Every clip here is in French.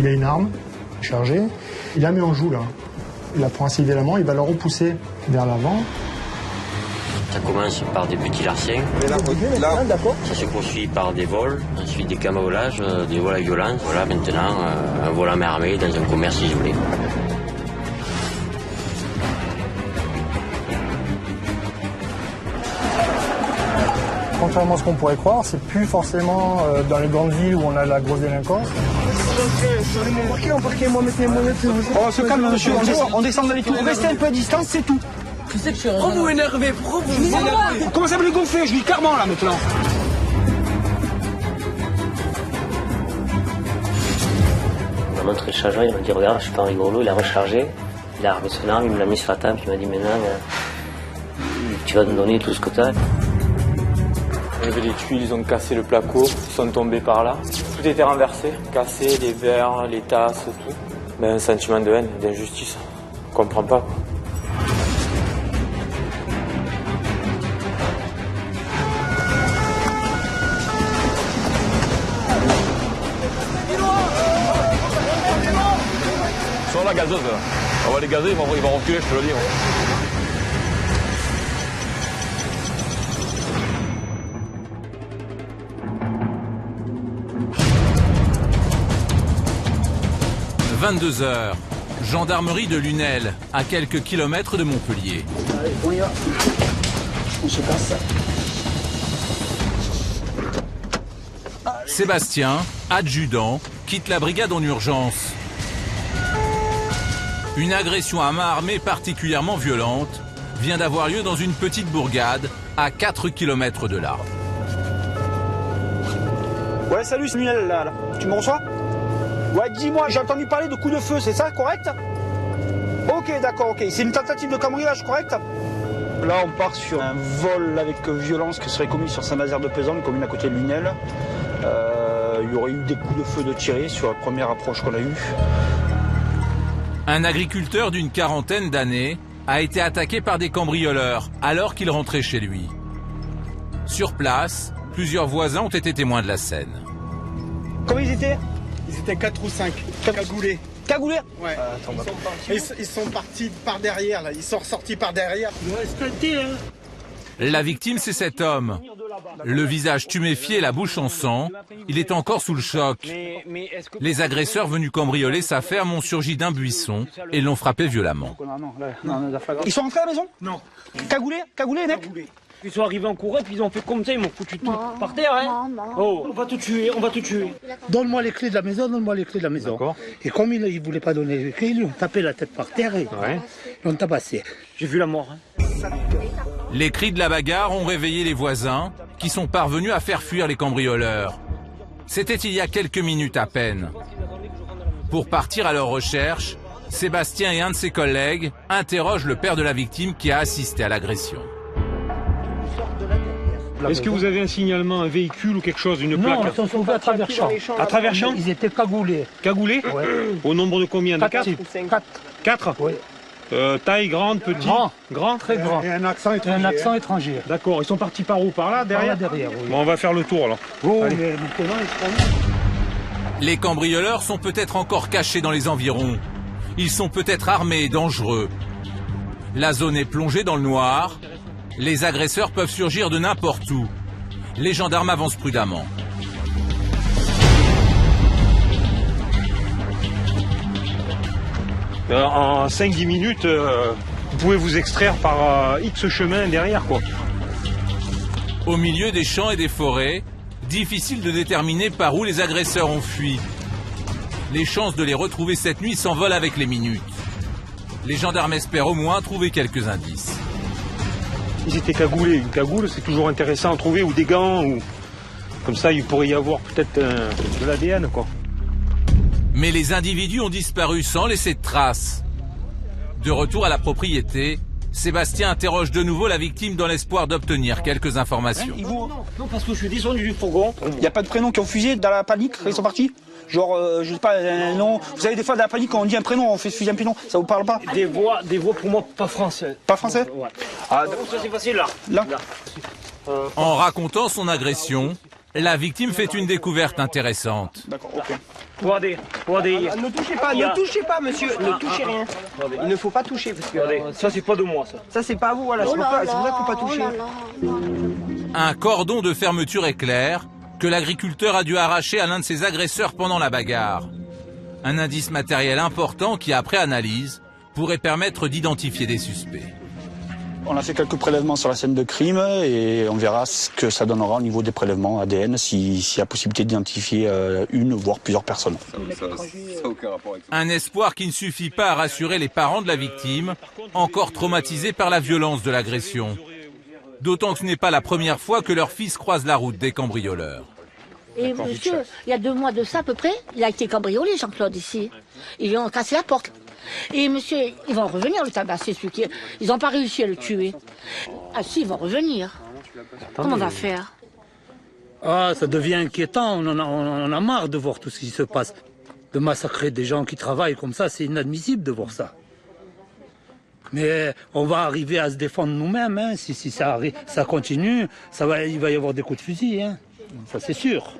Il a une arme chargée, il la met en joue là. Il la prend assez violemment, il va la repousser vers l'avant. Ça commence par des petits larcins, ça se poursuit par des vols, ensuite des cambriolages, des vols à violence. Voilà maintenant un vol à main armée dans un commerce isolé. Contrairement à ce qu'on pourrait croire, c'est plus forcément dans les grandes villes où on a la grosse délinquance. On se calme monsieur, on descend dans les tours, restez un peu à distance, c'est tout. Pourquoi vous énervez? Pourquoi vous énervez? Comment ça me les gonfler? Je dis clairement là maintenant. Il m'a montré le chargeur, il m'a dit regarde, je suis pas un rigolo, il a rechargé, il a armé son arme, il me l'a mis sur la table, il m'a dit maintenant tu vas me donner tout ce que tu as. Il y avait des tuiles, ils ont cassé le placo, ils sont tombés par là. Tout était renversé, cassé, les verres, les tasses, tout. Ben, un sentiment de haine, d'injustice, on comprend pas quoi. Sur la gazeuse là. On va les gazer, ils vont reculer, je te le dis. « 22h, gendarmerie de Lunel, à quelques kilomètres de Montpellier. Allez, on y va. On se passe. Sébastien, adjudant, quitte la brigade en urgence. Une agression à main armée particulièrement violente vient d'avoir lieu dans une petite bourgade à 4 km de là. Ouais, salut, c'est Lunel là. Tu me reçois? Ouais, dis-moi, j'ai entendu parler de coups de feu, c'est ça, correct? Ok, d'accord, ok. C'est une tentative de cambriolage, correct? Là, on part sur un vol avec violence qui serait commis sur Saint-Nazaire-de-Pezonne, commune à côté de Lunel. Il y aurait eu des coups de feu de tirés sur la première approche qu'on a eue. Un agriculteur d'une quarantaine d'années a été attaqué par des cambrioleurs alors qu'il rentrait chez lui. Sur place, plusieurs voisins ont été témoins de la scène. Comment ils étaient? Ils étaient 4 ou 5, cagoulés. Cagoulés? Ouais. Ils sont partis par derrière, là. Ils sont ressortis par derrière. La victime, c'est cet homme. Le visage tuméfié et la bouche en sang. Il est encore sous le choc. Les agresseurs venus cambrioler sa ferme ont surgi d'un buisson et l'ont frappé violemment. Ils sont rentrés à la maison? Non. Cagoulés? Cagoulés, mec? Ils sont arrivés en courant, puis ils ont fait comme ça, ils m'ont foutu tout par terre, hein. Oh, on va te tuer, on va te tuer. Donne-moi les clés de la maison, donne-moi les clés de la maison. Et comme il ne voulait pas donner les clés, ils lui ont tapé la tête par terre et ils l'ont tabassé. J'ai vu la mort, hein. Les cris de la bagarre ont réveillé les voisins qui sont parvenus à faire fuir les cambrioleurs. C'était il y a quelques minutes à peine. Pour partir à leur recherche, Sébastien et un de ses collègues interrogent le père de la victime qui a assisté à l'agression. Est-ce que vous avez un signalement, un véhicule ou quelque chose, une plaque? Non, ils sont sauvés à travers champ. À travers champ? Ils étaient cagoulés. Cagoulés? Ouais. Au nombre de combien? De 4? 4? Oui. Taille grande, petit? Grand, très grand. Et un accent étranger. D'accord, ils sont partis par où? Par là, derrière? Par là, derrière, oui. Bon, on va faire le tour alors. Oh, mais maintenant, ils sont... Les cambrioleurs sont peut-être encore cachés dans les environs. Ils sont peut-être armés et dangereux. La zone est plongée dans le noir. Les agresseurs peuvent surgir de n'importe où. Les gendarmes avancent prudemment. En 5-10 minutes, vous pouvez vous extraire par X chemin derrière, quoi. Au milieu des champs et des forêts, difficile de déterminer par où les agresseurs ont fui. Les chances de les retrouver cette nuit s'envolent avec les minutes. Les gendarmes espèrent au moins trouver quelques indices. Ils étaient cagoulés. Une cagoule, c'est toujours intéressant à trouver, ou des gants, ou comme ça, il pourrait y avoir peut-être de l'ADN, quoi. Mais les individus ont disparu sans laisser de traces. De retour à la propriété, Sébastien interroge de nouveau la victime dans l'espoir d'obtenir quelques informations. Non, parce que je suis descendu du fourgon. Il n'y a pas de prénoms qui ont fusé dans la panique quand ils sont partis? Genre, je sais pas, un nom. Vous savez, des fois, dans la panique, quand on dit un prénom, on fait fuser un prénom. Ça vous parle pas? Des voix pour moi pas français. Pas français? Ouais. Ah, ça c'est facile là. Là. En racontant son agression, la victime fait une découverte intéressante. D'accord, ok. Regardez. Ne touchez pas, monsieur. Ne touchez rien. Il ne faut pas toucher. Parce que, ça, c'est pas de moi, ça. Ça, c'est pas à vous, voilà. C'est pour ça qu'il ne faut pas toucher. Un cordon de fermeture éclair que l'agriculteur a dû arracher à l'un de ses agresseurs pendant la bagarre. Un indice matériel important qui, après analyse, pourrait permettre d'identifier des suspects. On a fait quelques prélèvements sur la scène de crime et on verra ce que ça donnera au niveau des prélèvements ADN, s'il y a possibilité d'identifier une voire plusieurs personnes. Ça aucun rapport avec ça. Un espoir qui ne suffit pas à rassurer les parents de la victime, encore traumatisés par la violence de l'agression. D'autant que ce n'est pas la première fois que leur fils croise la route des cambrioleurs. Et monsieur, il y a 2 mois de ça à peu près, il a été cambriolé, Jean-Claude, ici. Ils lui ont cassé la porte. Et monsieur, ils vont revenir le tabasser, celui qui... Ils n'ont pas réussi à le tuer. Ah si, ils vont revenir. Comment on va faire? Ah, ça devient inquiétant, on a marre de voir tout ce qui se passe. De massacrer des gens qui travaillent comme ça, c'est inadmissible de voir ça. Mais on va arriver à se défendre nous-mêmes, hein. Si ça continue, il va y avoir des coups de fusil, hein. Ça c'est sûr.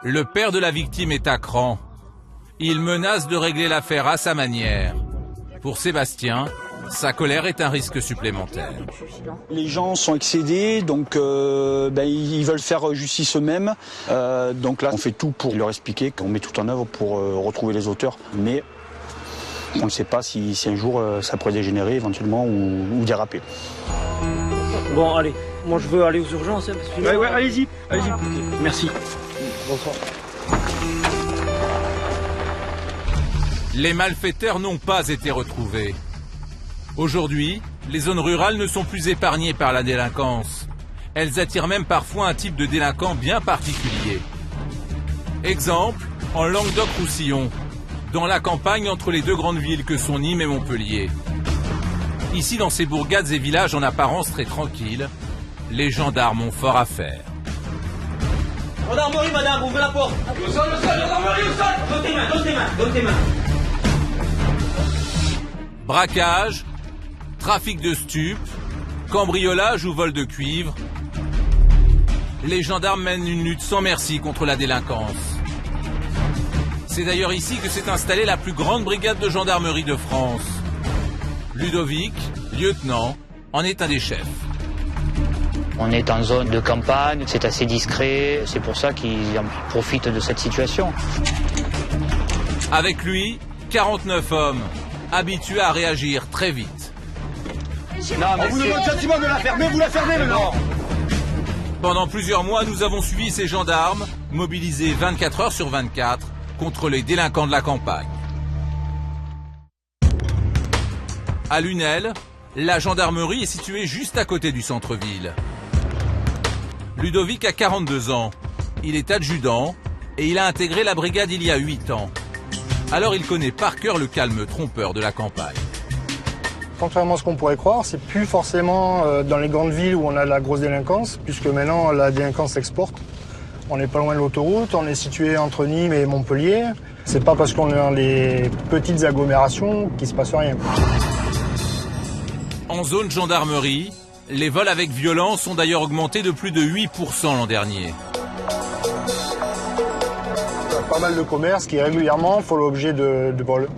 Le père de la victime est à cran. Il menace de régler l'affaire à sa manière. Pour Sébastien, sa colère est un risque supplémentaire. Les gens sont excédés, donc ils veulent faire justice eux-mêmes. Donc là, on fait tout pour leur expliquer qu'on met tout en œuvre pour retrouver les auteurs. Mais on ne sait pas si un jour ça pourrait dégénérer éventuellement ou déraper. Bon, allez. Moi, je veux aller aux urgences. Hein, parce que... Ouais, allez-y. Allez-y. Merci. Bonsoir. Les malfaiteurs n'ont pas été retrouvés. Aujourd'hui, les zones rurales ne sont plus épargnées par la délinquance. Elles attirent même parfois un type de délinquant bien particulier. Exemple, en Languedoc-Roussillon, dans la campagne entre les 2 grandes villes que sont Nîmes et Montpellier. Ici, dans ces bourgades et villages en apparence très tranquilles, les gendarmes ont fort à faire. Gendarmerie, madame, ouvrez la porte. Au sol, gendarmerie, au sol. Donne tes mains. Braquage, trafic de stupes, cambriolage ou vol de cuivre. Les gendarmes mènent une lutte sans merci contre la délinquance. C'est d'ailleurs ici que s'est installée la plus grande brigade de gendarmerie de France. Ludovic, lieutenant, en est un des chefs. On est en zone de campagne, c'est assez discret, c'est pour ça qu'ils profitent de cette situation. Avec lui, 49 hommes, habitués à réagir très vite. Non, mais on vous demande gentiment de la fermer, vous la fermez maintenant. Pendant plusieurs mois, nous avons suivi ces gendarmes, mobilisés 24 heures sur 24, contre les délinquants de la campagne. À Lunel, la gendarmerie est située juste à côté du centre-ville. Ludovic a 42 ans. Il est adjudant et il a intégré la brigade il y a 8 ans. Alors il connaît par cœur le calme trompeur de la campagne. Contrairement à ce qu'on pourrait croire, c'est plus forcément dans les grandes villes où on a de la grosse délinquance, puisque maintenant la délinquance s'exporte. On n'est pas loin de l'autoroute, on est situé entre Nîmes et Montpellier. C'est pas parce qu'on est dans les petites agglomérations qu'il se passe rien. En zone gendarmerie, les vols avec violence ont d'ailleurs augmenté de plus de 8% l'an dernier. Il y a pas mal de commerces qui régulièrement font l'objet de vols.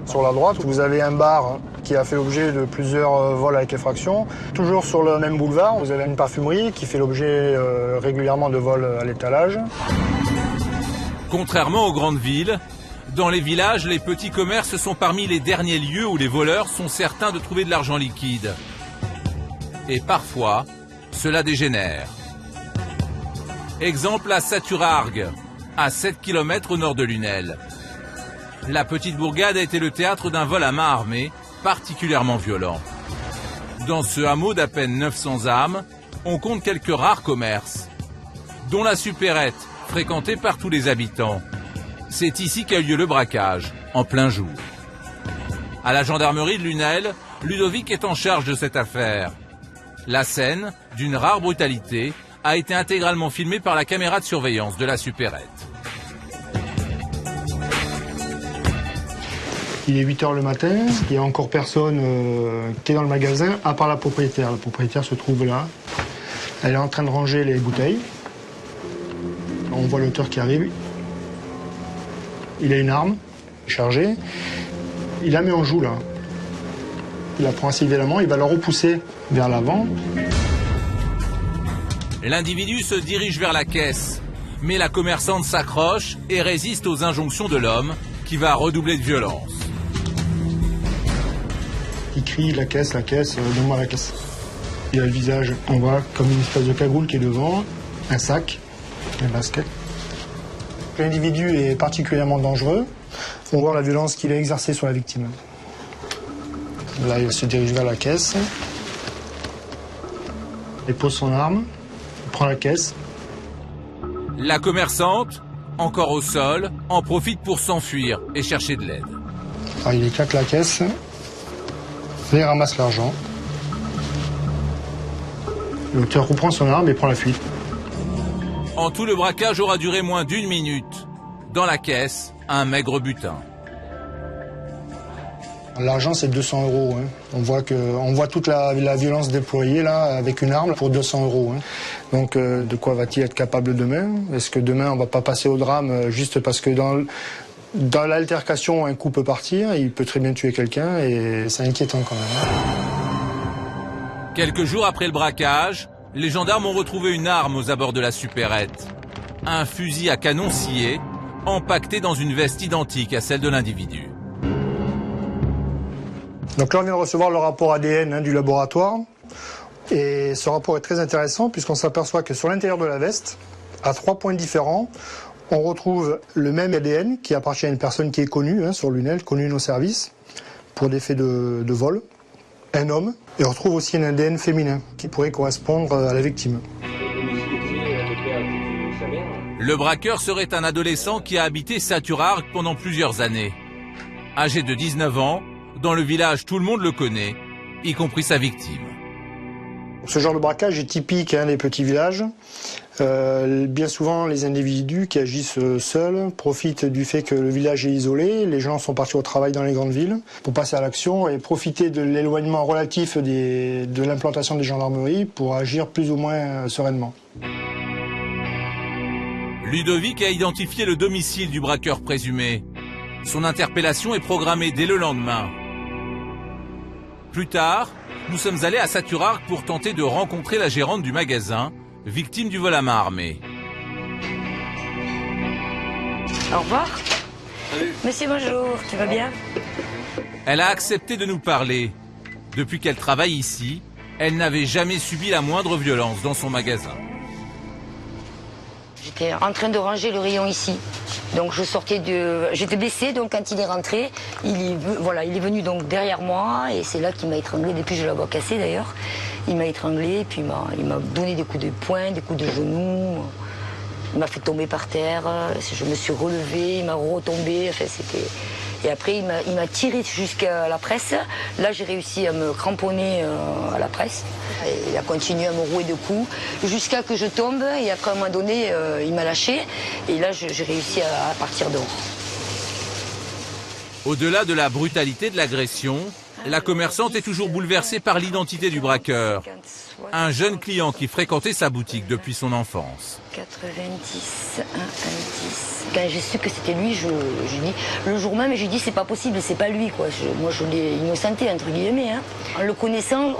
Sur la droite, vous avez un bar qui a fait l'objet de plusieurs vols avec effraction. Toujours sur le même boulevard, vous avez une parfumerie qui fait l'objet régulièrement de vols à l'étalage. Contrairement aux grandes villes, dans les villages, les petits commerces sont parmi les derniers lieux où les voleurs sont certains de trouver de l'argent liquide. Et parfois, cela dégénère. Exemple à Saturargues, à 7 km au nord de Lunel. La petite bourgade a été le théâtre d'un vol à main armée particulièrement violent. Dans ce hameau d'à peine 900 âmes, on compte quelques rares commerces, dont la supérette, fréquentée par tous les habitants. C'est ici qu'a eu lieu le braquage, en plein jour. À la gendarmerie de Lunel, Ludovic est en charge de cette affaire. La scène, d'une rare brutalité, a été intégralement filmée par la caméra de surveillance de la supérette. Il est 8 h le matin, il n'y a encore personne qui est dans le magasin, à part la propriétaire. La propriétaire se trouve là. Elle est en train de ranger les bouteilles. On voit l'auteur qui arrive. Il a une arme chargée. Il la met en joue, là. Il la prend assez violemment, il va la repousser vers l'avant. L'individu se dirige vers la caisse, mais la commerçante s'accroche et résiste aux injonctions de l'homme, qui va redoubler de violence. Il crie la caisse, donne-moi la caisse. Il a le visage, on voit comme une espèce de cagoule qui est devant, un sac, un basket. L'individu est particulièrement dangereux. On voit la violence qu'il a exercée sur la victime. Là, il se dirige vers la caisse. Il pose son arme, il prend la caisse. La commerçante, encore au sol, en profite pour s'enfuir et chercher de l'aide. Alors, il éclate la caisse. Il ramasse l'argent. L'auteur reprend son arme et prend la fuite. En tout, le braquage aura duré moins d'1 minute. Dans la caisse, un maigre butin. L'argent, c'est 200 €. Hein. On voit toute la violence déployée là avec une arme pour 200 €. Hein. Donc, de quoi va-t-il être capable demain? Est-ce que demain, on va pas passer au drame juste parce que dans l'altercation, un coup peut partir, il peut très bien tuer quelqu'un et c'est inquiétant quand même. Quelques jours après le braquage, les gendarmes ont retrouvé une arme aux abords de la supérette. Un fusil à canon scié, empaqueté dans une veste identique à celle de l'individu. Donc là, on vient de recevoir le rapport ADN du laboratoire. Et ce rapport est très intéressant puisqu'on s'aperçoit que sur l'intérieur de la veste, à 3 points différents, on retrouve le même ADN qui appartient à une personne qui est connue sur Lunel, connue de nos services, pour des faits de vol, un homme. Et on retrouve aussi un ADN féminin qui pourrait correspondre à la victime. Le braqueur serait un adolescent qui a habité Saturargues pendant plusieurs années. Âgé de 19 ans, dans le village, tout le monde le connaît, y compris sa victime. Ce genre de braquage est typique des petits villages. Bien souvent, les individus qui agissent seuls profitent du fait que le village est isolé, les gens sont partis au travail dans les grandes villes pour passer à l'action et profiter de l'éloignement relatif de l'implantation des gendarmeries pour agir plus ou moins sereinement. Ludovic a identifié le domicile du braqueur présumé. Son interpellation est programmée dès le lendemain. Plus tard, nous sommes allés à Saturargues pour tenter de rencontrer la gérante du magasin, victime du vol à main armée. Au revoir. Salut. Monsieur, bonjour, tu vas bien? Elle a accepté de nous parler. Depuis qu'elle travaille ici, elle n'avait jamais subi la moindre violence dans son magasin. J'étais en train de ranger le rayon ici. Donc j'étais blessée, donc quand il est rentré, il est venu donc derrière moi et c'est là qu'il m'a étranglé. Depuis je l'avais cassé d'ailleurs. Il m'a étranglé et puis il m'a donné des coups de poing, des coups de genoux. Il m'a fait tomber par terre. Je me suis relevée, il m'a retombé. Enfin, c'était... Et après il m'a tiré jusqu'à la presse. Là j'ai réussi à me cramponner à la presse. Et il a continué à me rouer de coups jusqu'à que je tombe et après à un moment donné il m'a lâché et là j'ai réussi à partir dehors. Au-delà de la brutalité de l'agression, la commerçante est toujours bouleversée par l'identité du braqueur. Un jeune client qui fréquentait sa boutique depuis son enfance. 90, 1, 10. Quand j'ai su que c'était lui, je dis, le jour même, j'ai dit c'est pas possible, c'est pas lui quoi. Moi je l'ai innocenté entre guillemets. Hein. En le connaissant,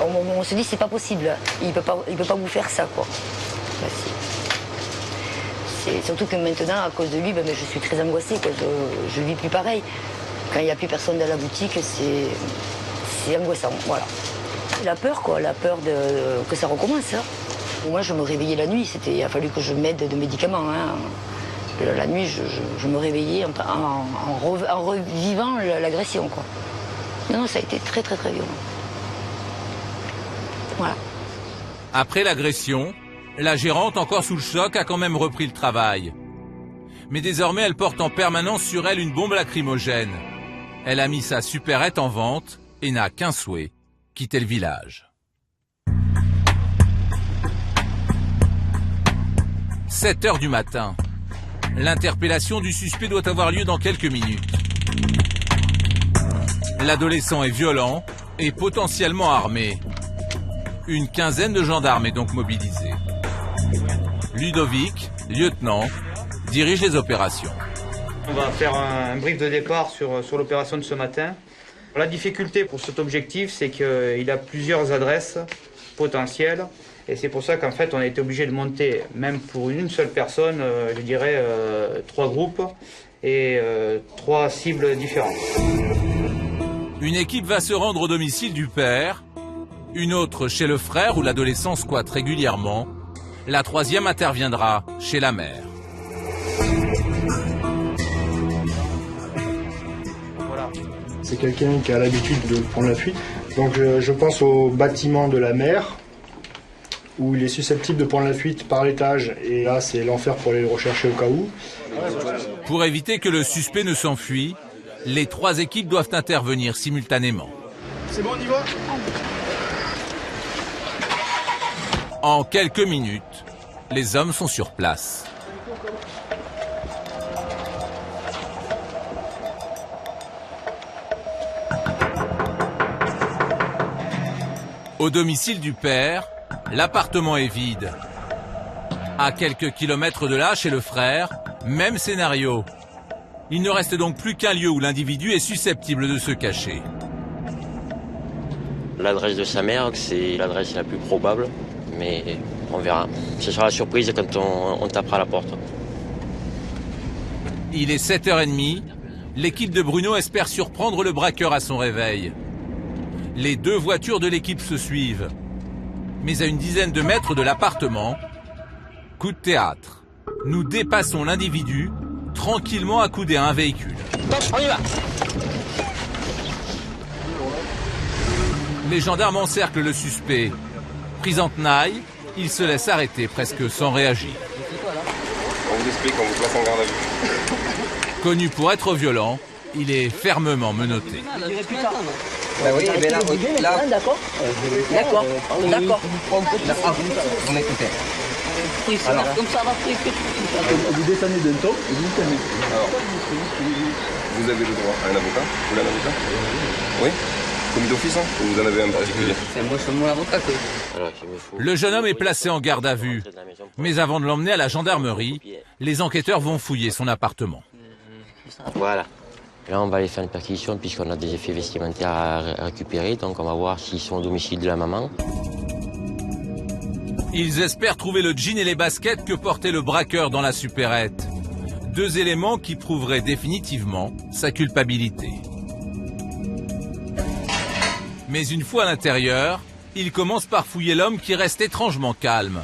on se dit c'est pas possible, il peut pas vous faire ça quoi. Bah, c'est surtout que maintenant à cause de lui, je suis très angoissée, quoi. Je vis plus pareil. Quand il n'y a plus personne dans la boutique, c'est angoissant, voilà. La peur quoi, la peur que ça recommence. Hein. Moi je me réveillais la nuit, il a fallu que je m'aide de médicaments. Hein. La nuit je me réveillais en revivant l'agression quoi. Non, ça a été très très très violent. Voilà. Après l'agression, la gérante, encore sous le choc, a quand même repris le travail. Mais désormais, elle porte en permanence sur elle une bombe lacrymogène. Elle a mis sa supérette en vente et n'a qu'un souhait, quitter le village. 7 heures du matin. L'interpellation du suspect doit avoir lieu dans quelques minutes. L'adolescent est violent et potentiellement armé. Une quinzaine de gendarmes est donc mobilisée. Ludovic, lieutenant, dirige les opérations. On va faire un brief de départ sur l'opération de ce matin. La difficulté pour cet objectif, c'est qu'il a plusieurs adresses potentielles. Et c'est pour ça qu'en fait, on a été obligé de monter, même pour une seule personne, je dirais 3 groupes et 3 cibles différentes. Une équipe va se rendre au domicile du père, une autre chez le frère où l'adolescent squatte régulièrement. La 3e interviendra chez la mère. C'est quelqu'un qui a l'habitude de prendre la fuite. Donc je pense au bâtiment de la mère, où il est susceptible de prendre la fuite par l'étage. Et là, c'est l'enfer pour aller le rechercher au cas où. Pour éviter que le suspect ne s'enfuit, les 3 équipes doivent intervenir simultanément. C'est bon, on y va? En quelques minutes, les hommes sont sur place. Au domicile du père, l'appartement est vide. À quelques kilomètres de là, chez le frère, même scénario. Il ne reste donc plus qu'un lieu où l'individu est susceptible de se cacher. L'adresse de sa mère, c'est l'adresse la plus probable, mais on verra. Ce sera la surprise quand on tapera à la porte. Il est 7h30. L'équipe de Bruno espère surprendre le braqueur à son réveil. Les 2 voitures de l'équipe se suivent. Mais à une dizaine de mètres de l'appartement, coup de théâtre. Nous dépassons l'individu, tranquillement accoudé à un véhicule. On y va. Les gendarmes encerclent le suspect. Pris en tenaille, il se laisse arrêter presque sans réagir. On vous explique, on vous place en garde à vue. Connu pour être violent, il est fermement menotté. Oui, mais là, d'accord. D'accord. D'accord. Vous m'écoutez. Alors, comme ça va plus vite. Vous descendez d'un ton et vous tenez. Alors, vous avez le droit à un avocat? Vous voulez un avocat? Oui? Commis d'office, hein? Ou vous en avez un particulier? C'est moi, c'est mon avocat. Le jeune homme est placé en garde à vue. Mais avant de l'emmener à la gendarmerie, les enquêteurs vont fouiller son appartement. Voilà. Là, on va aller faire une perquisition puisqu'on a des effets vestimentaires à récupérer. Donc, on va voir s'ils sont au domicile de la maman. Ils espèrent trouver le jean et les baskets que portait le braqueur dans la supérette. 2 éléments qui prouveraient définitivement sa culpabilité. Mais une fois à l'intérieur, ils commencent par fouiller l'homme qui reste étrangement calme.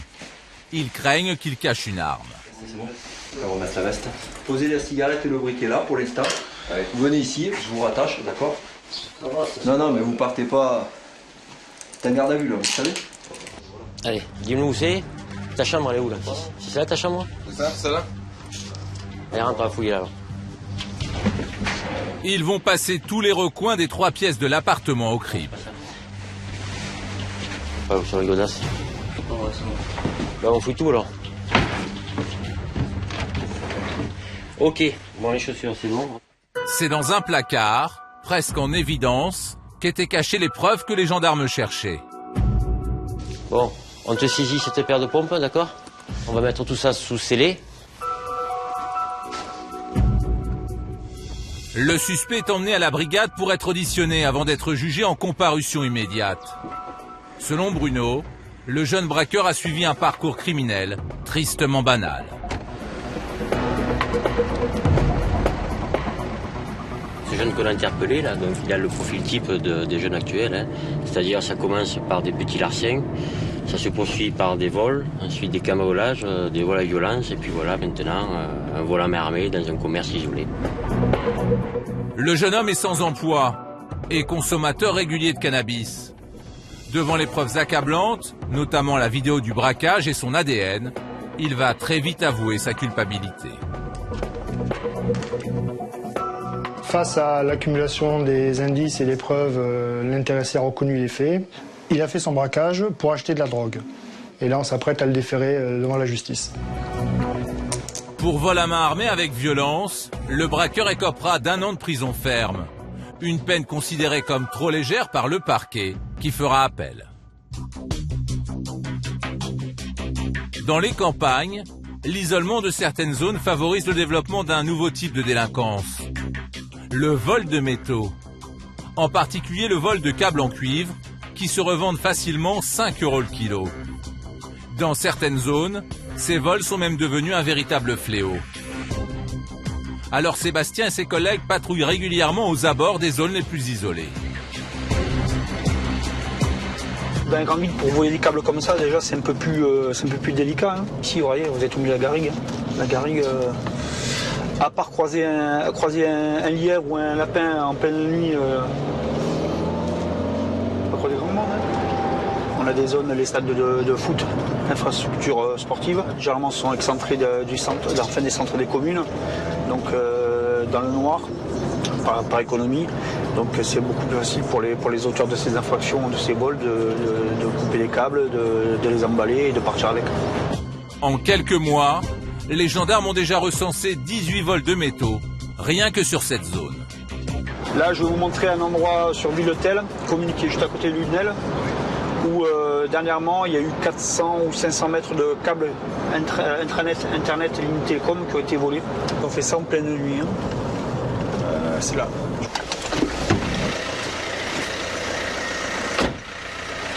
Ils craignent qu'il cache une arme. C'est bon. On va remettre la veste. Posez la cigarette et le briquet là pour l'instant. Allez. Vous venez ici, je vous rattache, d'accord? Non, mais vous partez pas. C'est un garde à vue là, vous savez? Allez, dis-nous où c'est. Ta chambre, elle est où là? C'est là ta chambre? C'est ça, celle-là? Allez, rentre à fouiller là. Ils vont passer tous les recoins des 3 pièces de l'appartement au crible. Ouais, sur les godasses. Là, on fouille tout alors. Ok, bon, les chaussures, c'est bon. C'est dans un placard, presque en évidence, qu'étaient cachées les preuves que les gendarmes cherchaient. Bon, on te saisit cette paire de pompes, d'accord? On va mettre tout ça sous scellé. Le suspect est emmené à la brigade pour être auditionné avant d'être jugé en comparution immédiate. Selon Bruno, le jeune braqueur a suivi un parcours criminel tristement banal. Ce jeune qu'on a interpellé, là, donc, il a le profil type des jeunes actuels. Hein. C'est-à-dire, ça commence par des petits larcins, ça se poursuit par des vols, ensuite des cambriolages, des vols à violence, et puis voilà, maintenant, un vol à main armée dans un commerce isolé. Le jeune homme est sans emploi et consommateur régulier de cannabis. Devant les preuves accablantes, notamment la vidéo du braquage et son ADN, il va très vite avouer sa culpabilité. Face à l'accumulation des indices et des preuves, l'intéressé a reconnu les faits. Il a fait son braquage pour acheter de la drogue. Et là, on s'apprête à le déférer devant la justice. Pour vol à main armée avec violence, le braqueur écopera d'1 an de prison ferme. Une peine considérée comme trop légère par le parquet, qui fera appel. Dans les campagnes, l'isolement de certaines zones favorise le développement d'un nouveau type de délinquance. Le vol de métaux. En particulier le vol de câbles en cuivre, qui se revendent facilement 5 € le kilo. Dans certaines zones, ces vols sont même devenus un véritable fléau. Alors Sébastien et ses collègues patrouillent régulièrement aux abords des zones les plus isolées. Dans un grand vide, pour voler des câbles comme ça, déjà c'est un peu plus délicat. Hein. Ici, vous voyez, vous êtes au milieu de la garrigue. La garrigue, à part croiser un lièvre ou un lapin en pleine nuit, pas croiser grand monde. Hein. On a des zones, les stades de foot, infrastructures sportives, généralement sont excentrés des centres des communes, donc dans le noir, par économie. Donc c'est beaucoup plus facile pour les auteurs de ces infractions, de ces vols, de couper les câbles, de les emballer et de partir avec. En quelques mois, les gendarmes ont déjà recensé 18 vols de métaux, rien que sur cette zone. Là, je vais vous montrer un endroit sur Villetel, commune qui est juste à côté de Lunel, où dernièrement, il y a eu 400 ou 500 mètres de câbles Internet et ligne télécom qui ont été volés. On fait ça en pleine nuit. Hein. C'est là.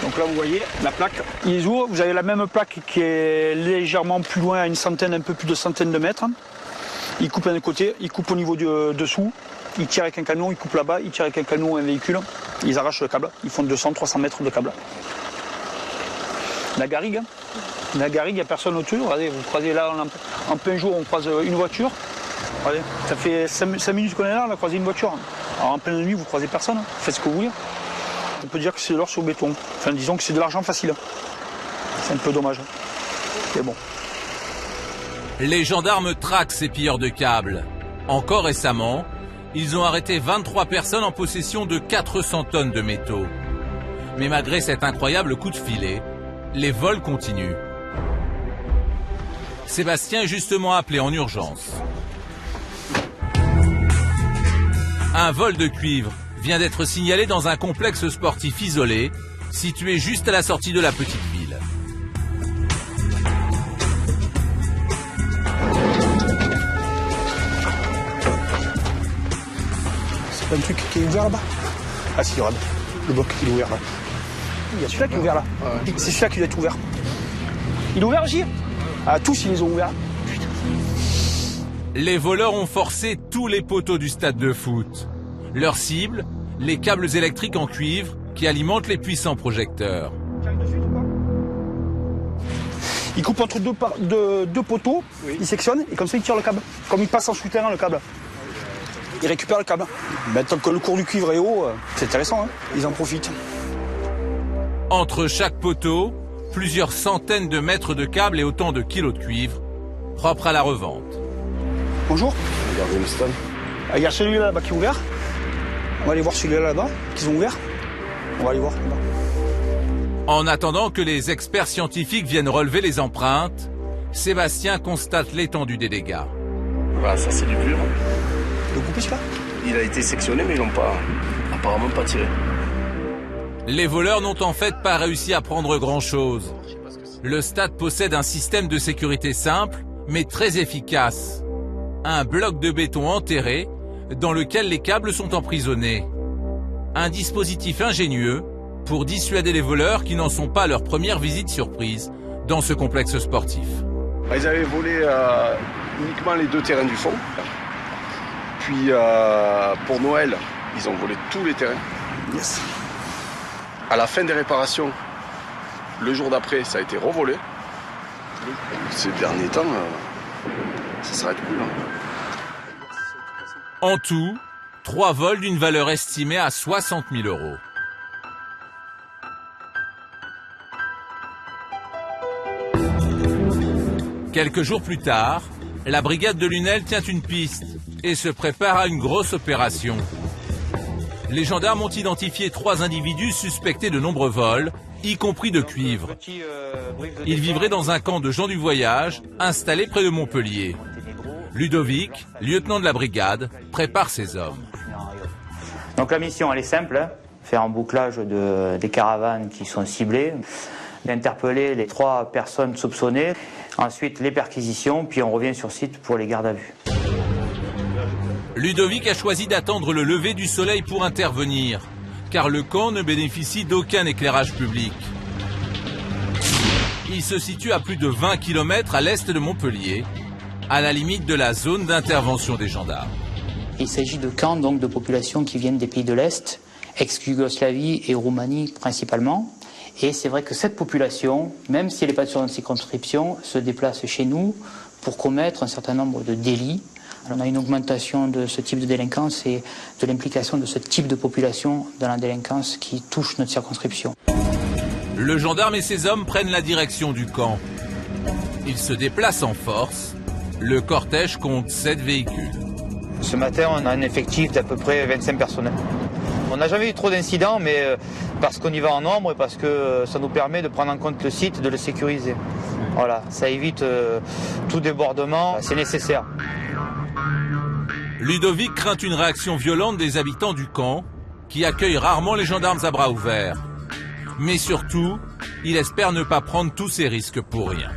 Donc là, vous voyez la plaque. Ils ouvrent, vous avez la même plaque qui est légèrement plus loin, à un peu plus de centaine de mètres. Ils coupent d'un côté, ils coupent au niveau dessous. Ils tirent avec un canon, ils coupent là-bas, ils tirent avec un canon ou un véhicule. Ils arrachent le câble. Ils font 200-300 mètres de câble. La garrigue, il n'y a personne autour. Regardez, vous croisez là, en plein jour, on croise une voiture. Regardez, ça fait 5 minutes qu'on est là, on a croisé une voiture. Alors en pleine nuit, vous croisez personne. Faites ce que vous voulez. On peut dire que c'est de l'or sur béton. Enfin, disons que c'est de l'argent facile. C'est un peu dommage. Mais bon. Les gendarmes traquent ces pilleurs de câbles. Encore récemment, ils ont arrêté 23 personnes en possession de 400 tonnes de métaux. Mais malgré cet incroyable coup de filet, les vols continuent. Sébastien est justement appelé en urgence. Un vol de cuivre vient d'être signalé dans un complexe sportif isolé, situé juste à la sortie de la petite ville. C'est pas un truc qui est ouvert là-bas? Ah si, regarde, le bloc il est ouvert là. Il y a celui-là qui est ouvert là. Ouais. C'est celui-là qui doit être ouvert. Il est ouvert, Gilles? Ah, tous ils les ont ouverts. Putain. Les voleurs ont forcé tous les poteaux du stade de foot. Leur cible, les câbles électriques en cuivre qui alimentent les puissants projecteurs. Ils coupent entre deux poteaux, oui. Ils sectionnent et comme ça ils tirent le câble. Comme ils passent en souterrain le câble. Ils récupèrent le câble. Ben, tant que le cours du cuivre est haut, c'est intéressant, hein. Ils en profitent. Entre chaque poteau, plusieurs centaines de mètres de câbles et autant de kilos de cuivre, propres à la revente. Bonjour. Regardez le stand. Il y a celui-là là-bas qui est ouvert. On va aller voir celui-là là-bas, qu'ils ont ouvert. On va aller voir là-bas. En attendant que les experts scientifiques viennent relever les empreintes, Sébastien constate l'étendue des dégâts. Voilà, ça c'est du cuivre. Le coupé celui-là? Il a été sectionné mais ils l'ont apparemment pas tiré. Les voleurs n'ont en fait pas réussi à prendre grand-chose. Le stade possède un système de sécurité simple, mais très efficace. Un bloc de béton enterré, dans lequel les câbles sont emprisonnés. Un dispositif ingénieux pour dissuader les voleurs qui n'en sont pas à leur première visite surprise dans ce complexe sportif. Ils avaient volé uniquement les 2 terrains du fond. Puis pour Noël, ils ont volé tous les terrains. Yes. À la fin des réparations, le jour d'après, ça a été revolé. Ces derniers temps, ça s'arrête plus là. En tout, 3 vols d'une valeur estimée à 60 000 €. Quelques jours plus tard, la brigade de Lunel tient une piste et se prépare à une grosse opération. Les gendarmes ont identifié 3 individus suspectés de nombreux vols, y compris de cuivre. Ils vivraient dans un camp de gens du voyage installé près de Montpellier. Ludovic, lieutenant de la brigade, prépare ses hommes. Donc la mission elle est simple, faire un bouclage des caravanes qui sont ciblées. d'interpeller les 3 personnes soupçonnées, ensuite les perquisitions, puis on revient sur site pour les gardes à vue. Ludovic a choisi d'attendre le lever du soleil pour intervenir, car le camp ne bénéficie d'aucun éclairage public. Il se situe à plus de 20 km à l'est de Montpellier, à la limite de la zone d'intervention des gendarmes. Il s'agit de camps donc, de populations qui viennent des pays de l'Est, ex-Yougoslavie et Roumanie principalement. Et c'est vrai que cette population, même si elle n'est pas sur notre circonscription, se déplace chez nous pour commettre un certain nombre de délits. On a une augmentation de ce type de délinquance et de l'implication de ce type de population dans la délinquance qui touche notre circonscription. Le gendarme et ses hommes prennent la direction du camp. Ils se déplacent en force. Le cortège compte 7 véhicules. Ce matin, on a un effectif d'à peu près 25 personnels. On n'a jamais eu trop d'incidents, mais parce qu'on y va en nombre et parce que ça nous permet de prendre en compte le site et de le sécuriser. Voilà, ça évite tout débordement, c'est nécessaire. Ludovic craint une réaction violente des habitants du camp, qui accueillent rarement les gendarmes à bras ouverts. Mais surtout, il espère ne pas prendre tous ces risques pour rien.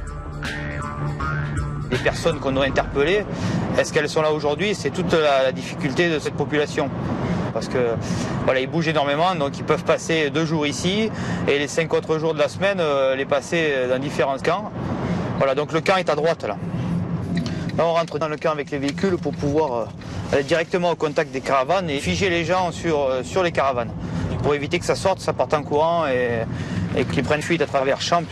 Les personnes qu'on doit interpeller, est-ce qu'elles sont là aujourd'hui? C'est toute la difficulté de cette population. Parce que voilà, ils bougent énormément, donc ils peuvent passer 2 jours ici et les 5 autres jours de la semaine les passer dans différents camps. Voilà, donc le camp est à droite là. Là on rentre dans le camp avec les véhicules pour pouvoir aller directement au contact des caravanes et figer les gens sur les caravanes. Pour éviter que ça sorte, ça parte en courant et qu'ils prennent fuite à travers champs.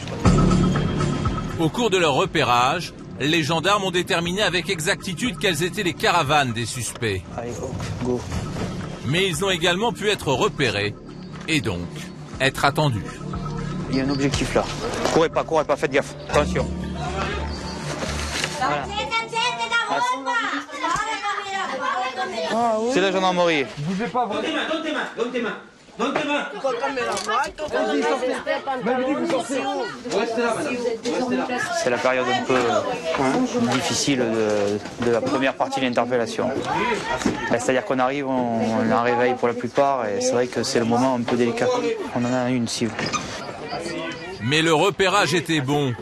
Au cours de leur repérage, les gendarmes ont déterminé avec exactitude quelles étaient les caravanes des suspects. Allez, go. Mais ils ont également pu être repérés et donc être attendus. Il y a un objectif là. Courez pas, faites gaffe. Attention. Voilà. C'est la gendarmerie. Bougez pas, donne tes mains. C'est la période un peu difficile de la première partie de l'interpellation. C'est-à-dire qu'on arrive, on a un réveil pour la plupart et c'est vrai que c'est le moment un peu délicat. On en a une cible. Mais le repérage était bon.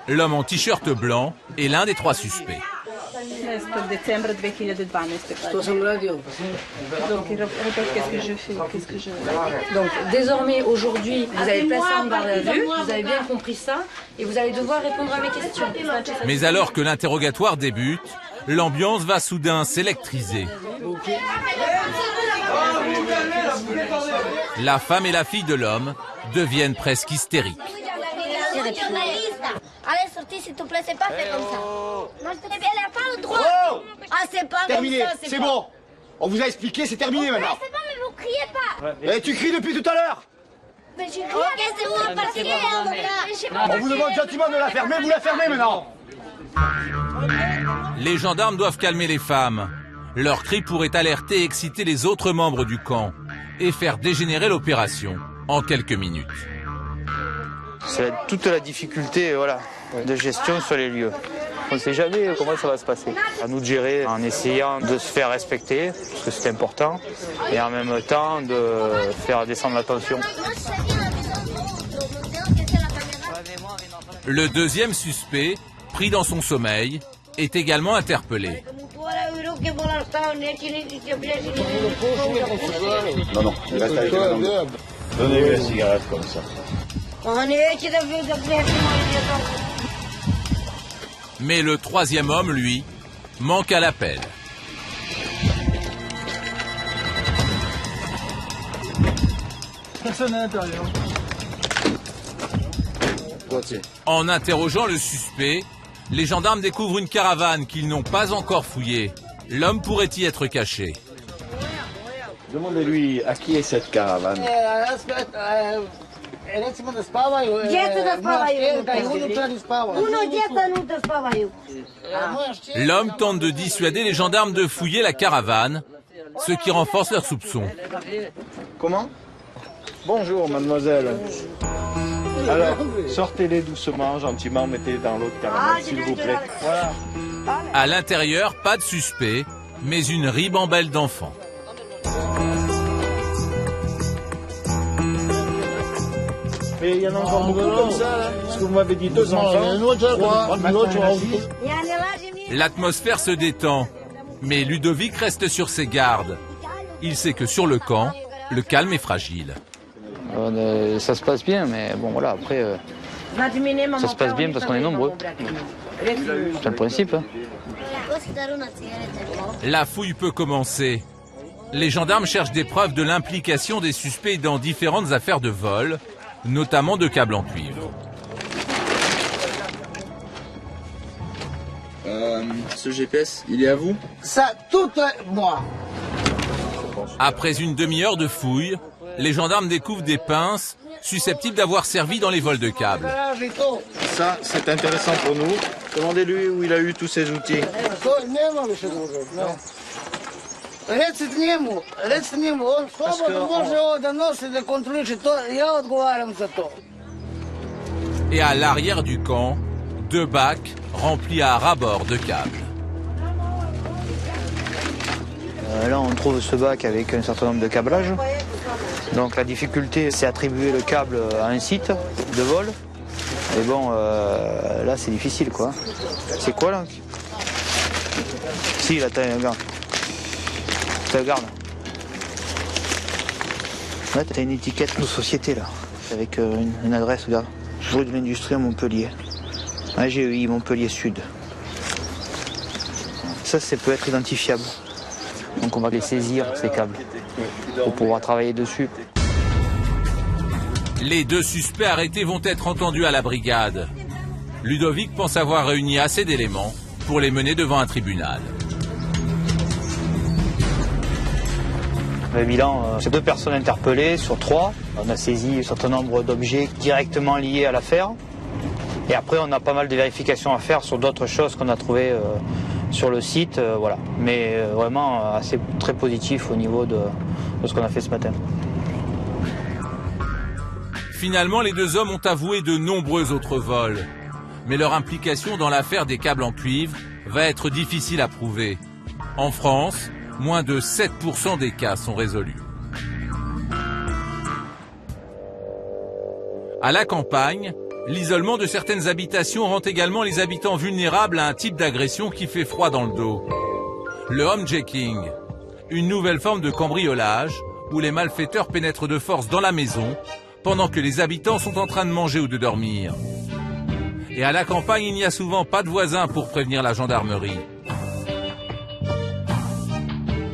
L'homme en t-shirt blanc est l'un des 3 suspects. Donc, qu'est-ce que je fais? Donc, désormais, aujourd'hui, vous avez placé en garde à vue, vous avez bien compris ça, et vous allez devoir répondre à mes questions. Mais alors que l'interrogatoire débute, l'ambiance va soudain s'électriser. La femme et la fille de l'homme deviennent presque hystériques. Allez, sortez, s'il te plaît, c'est pas fait comme ça. Non, je te dis bien, elle n'a pas le droit. Oh, ah, c'est pas terminé, comme ça, c'est bon. On vous a expliqué, c'est terminé maintenant. C'est pas, mais vous criez pas. Et tu cries depuis tout à l'heure. Mais je crie, ok, c'est bon, parce que on vous demande gentiment de la fermer, vous la fermez maintenant. Les gendarmes doivent calmer les femmes. Leurs cris pourraient alerter et exciter les autres membres du camp et faire dégénérer l'opération en quelques minutes. C'est toute la difficulté de gestion sur les lieux. On ne sait jamais comment ça va se passer. À nous de gérer en essayant de se faire respecter, parce que c'est important, et en même temps de faire descendre la tension. Le deuxième suspect, pris dans son sommeil, est également interpellé. Non, il reste avec la donnez-lui la cigarette comme ça. Mais le 3e homme, lui, manque à l'appel. Personne à l'intérieur. En interrogeant le suspect, les gendarmes découvrent une caravane qu'ils n'ont pas encore fouillée. L'homme pourrait y être caché. Demandez-lui à qui est cette caravane. L'homme tente de dissuader les gendarmes de fouiller la caravane, ce qui renforce leurs soupçons. Comment? Bonjour, mademoiselle. Alors, sortez-les doucement, gentiment, mettez-les dans l'autre caravane, s'il vous plaît. Voilà. À l'intérieur, pas de suspect, mais une ribambelle d'enfants. Et il y en a encore beaucoup comme ça, là. Parce que vous m'avez dit 2 enfants. 3. L'atmosphère se détend, mais Ludovic reste sur ses gardes. Il sait que sur le camp, le calme est fragile. Ça se passe bien, mais bon voilà, après, ça se passe bien parce qu'on est nombreux. C'est le principe. Hein. La fouille peut commencer. Les gendarmes cherchent des preuves de l'implication des suspects dans différentes affaires de vol, notamment de câbles en cuivre. Ce GPS, il est à vous? Ça, tout moi. Après une demi-heure de fouille, les gendarmes découvrent des pinces susceptibles d'avoir servi dans les vols de câbles. Ça, c'est intéressant pour nous. Demandez-lui où il a eu tous ces outils. Et à l'arrière du camp, 2 bacs remplis à ras-bord de câbles. Là, on trouve ce bac avec un certain nombre de câblages. Donc la difficulté, c'est attribuer le câble à un site de vol. Et bon, là, c'est difficile, quoi. C'est quoi, là? Si, là, t'as un gars. Regarde. Là, t'as une étiquette de société, là, avec une adresse, regarde. Jour de l'industrie à Montpellier. AGEI, Montpellier Sud. Ça peut être identifiable. Donc on va les saisir, ces câbles, pour pouvoir travailler dessus. Les 2 suspects arrêtés vont être entendus à la brigade. Ludovic pense avoir réuni assez d'éléments pour les mener devant un tribunal. Le bilan, c'est 2 personnes interpellées sur 3. On a saisi un certain nombre d'objets directement liés à l'affaire. Et après, on a pas mal de vérifications à faire sur d'autres choses qu'on a trouvées sur le site. Voilà. Mais vraiment très positif au niveau de ce qu'on a fait ce matin. Finalement, les 2 hommes ont avoué de nombreux autres vols. Mais leur implication dans l'affaire des câbles en cuivre va être difficile à prouver. En France, moins de 7% des cas sont résolus. À la campagne, l'isolement de certaines habitations rend également les habitants vulnérables à un type d'agression qui fait froid dans le dos. Le homejacking, une nouvelle forme de cambriolage où les malfaiteurs pénètrent de force dans la maison pendant que les habitants sont en train de manger ou de dormir. Et à la campagne, il n'y a souvent pas de voisins pour prévenir la gendarmerie.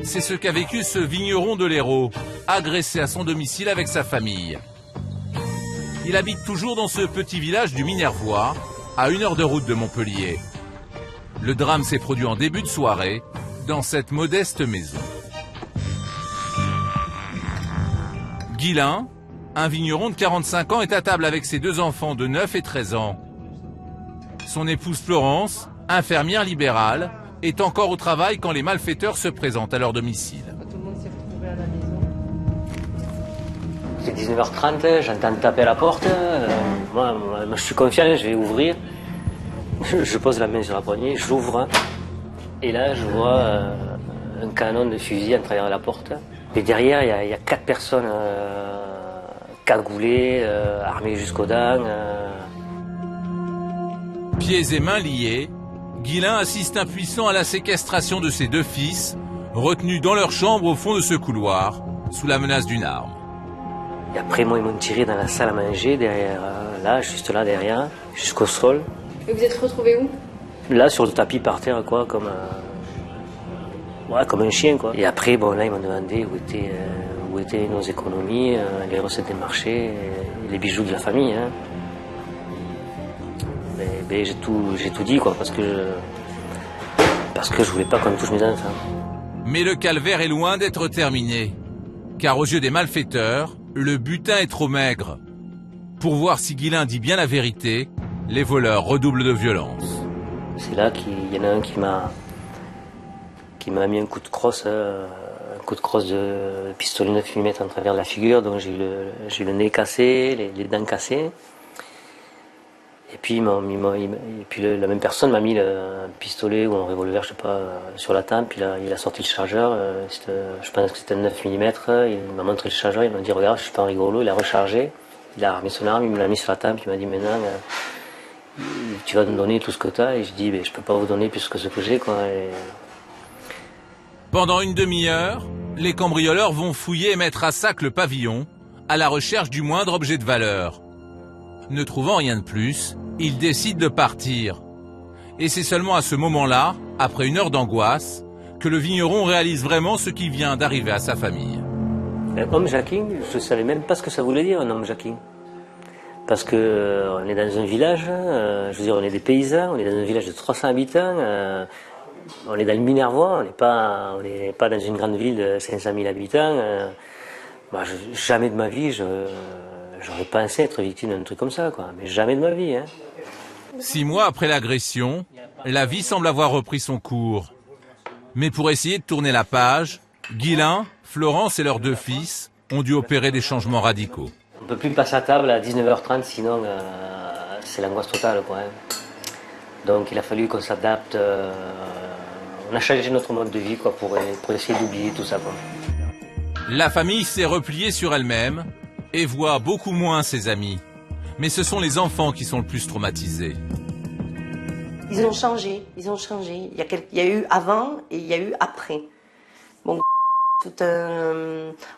C'est ce qu'a vécu ce vigneron de l'Hérault, agressé à son domicile avec sa famille. Il habite toujours dans ce petit village du Minervois, à 1 heure de route de Montpellier. Le drame s'est produit en début de soirée, dans cette modeste maison. Guilain, un vigneron de 45 ans, est à table avec ses 2 enfants de 9 et 13 ans. Son épouse Florence, infirmière libérale, est encore au travail quand les malfaiteurs se présentent à leur domicile. Tout le monde s'est retrouvé à la maison. C'est 19h30, j'entends taper à la porte. Moi, je suis confiant, je vais ouvrir. Je pose la main sur la poignée, j'ouvre. Et là, je vois un canon de fusil en travers de la porte. Et derrière, il y a 4 personnes cagoulées, armées jusqu'aux dents. Pieds et mains liés, Guilain assiste impuissant à la séquestration de ses 2 fils, retenus dans leur chambre au fond de ce couloir, sous la menace d'une arme. Et après, moi, ils m'ont tiré dans la salle à manger, derrière, là, juste là, derrière, jusqu'au sol. Et vous êtes retrouvés où? Là, sur le tapis par terre, quoi, comme un chien, quoi. Et après, bon, là, ils m'ont demandé où étaient nos économies, les recettes des marchés, les bijoux de la famille, hein. Mais j'ai tout dit, quoi, parce que je voulais pas qu'on touche mes enfants. Mais le calvaire est loin d'être terminé, car aux yeux des malfaiteurs, le butin est trop maigre. Pour voir si Guilain dit bien la vérité, les voleurs redoublent de violence. C'est là qu'il y en a un qui m'a mis un coup de crosse de pistolet 9 mm en travers de la figure, donc j'ai eu le nez cassé, les dents cassées. Et puis, la même personne m'a mis un pistolet ou un revolver, je sais pas, sur la tempe. Il a sorti le chargeur. Je pense que c'était un 9 mm. Il m'a montré le chargeur. Il m'a dit, regarde, je suis pas un rigolo. Il a rechargé. Il a remis son arme, il me l'a mis sur la table, il m'a dit maintenant tu vas nous donner tout ce que tu as. Et je dis je peux pas vous donner plus que ce que j'ai, quoi. Et... Pendant une demi-heure, les cambrioleurs vont fouiller et mettre à sac le pavillon à la recherche du moindre objet de valeur. Ne trouvant rien de plus, ils décident de partir. Et c'est seulement à ce moment-là, après une heure d'angoisse, que le vigneron réalise vraiment ce qui vient d'arriver à sa famille. Homme jacking, je ne savais même pas ce que ça voulait dire, un homme jacking. Parce que on est dans un village, je veux dire, on est des paysans, on est dans un village de 300 habitants, on est dans le Minervois, on n'est pas dans une grande ville de 500 000 habitants. Jamais de ma vie, j'aurais pensé être victime d'un truc comme ça, quoi. Mais jamais de ma vie. 6 mois après l'agression, la vie semble avoir repris son cours. Mais pour essayer de tourner la page, Guylain, Florence et leurs 2 fils ont dû opérer des changements radicaux. On ne peut plus passer à table à 19h30, sinon c'est l'angoisse totale, quoi. Donc il a fallu qu'on s'adapte. On a changé notre mode de vie, quoi, pour essayer d'oublier tout ça, quoi. La famille s'est repliée sur elle-même et voit beaucoup moins ses amis. Mais ce sont les enfants qui sont le plus traumatisés. Ils ont changé. Il y a eu avant et il y a eu après. Bon,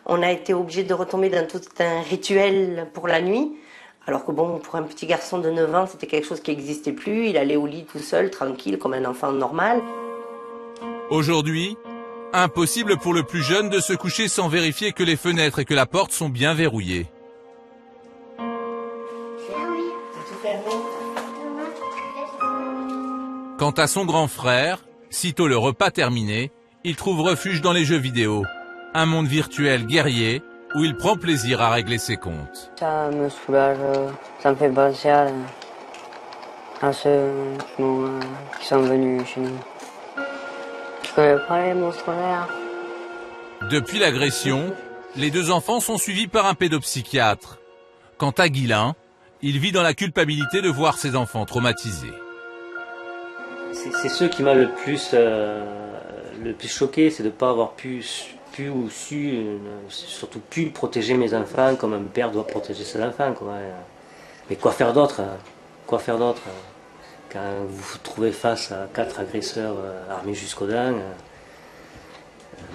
on a été obligé de retomber dans tout un rituel pour la nuit. Alors que bon, pour un petit garçon de 9 ans, c'était quelque chose qui n'existait plus. Il allait au lit tout seul, tranquille, comme un enfant normal. Aujourd'hui, impossible pour le plus jeune de se coucher sans vérifier que les fenêtres et que la porte sont bien verrouillées. Quant à son grand frère, sitôt le repas terminé, il trouve refuge dans les jeux vidéo. Un monde virtuel guerrier où il prend plaisir à régler ses comptes. Ça me soulage, ça me fait penser à ceux qui sont venus chez nous. Je connais pas les monstres verts. Depuis l'agression, les 2 enfants sont suivis par un pédopsychiatre. Quant à Guylain, il vit dans la culpabilité de voir ses enfants traumatisés. C'est ce qui m'a le plus choqué, c'est de ne pas avoir pu ou su, surtout pu protéger mes enfants comme un père doit protéger ses enfants, quoi. Mais quoi faire d'autre quand vous vous trouvez face à 4 agresseurs armés jusqu'aux dents?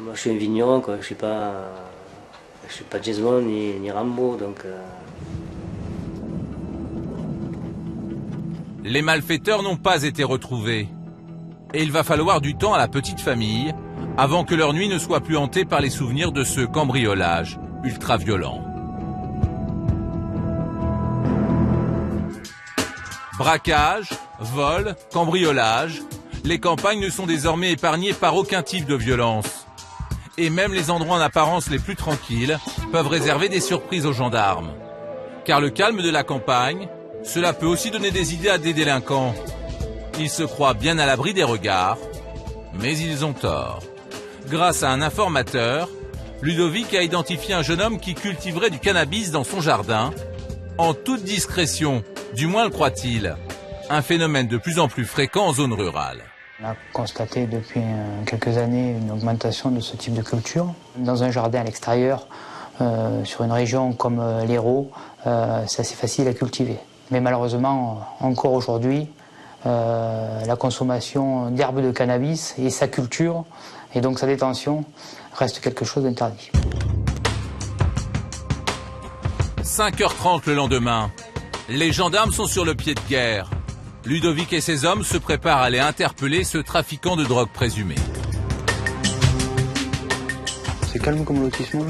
Moi je suis un vigneron, quoi. Je suis pas James Bond ni Rambo, donc... Les malfaiteurs n'ont pas été retrouvés. Et il va falloir du temps à la petite famille avant que leur nuit ne soit plus hantée par les souvenirs de ce cambriolage ultra-violent. Braquage, vol, cambriolage, les campagnes ne sont désormais épargnées par aucun type de violence. Et même les endroits en apparence les plus tranquilles peuvent réserver des surprises aux gendarmes. Car le calme de la campagne, cela peut aussi donner des idées à des délinquants. Ils se croient bien à l'abri des regards, mais ils ont tort. Grâce à un informateur, Ludovic a identifié un jeune homme qui cultiverait du cannabis dans son jardin, en toute discrétion, du moins le croit-il. Un phénomène de plus en plus fréquent en zone rurale. On a constaté depuis quelques années une augmentation de ce type de culture. Dans un jardin à l'extérieur, sur une région comme l'Hérault, c'est assez facile à cultiver. Mais malheureusement, encore aujourd'hui, la consommation d'herbes de cannabis et sa culture, et donc sa détention, reste quelque chose d'interdit. 5h30 le lendemain, les gendarmes sont sur le pied de guerre. Ludovic et ses hommes se préparent à aller interpeller ce trafiquant de drogue présumé. C'est calme comme lotissement.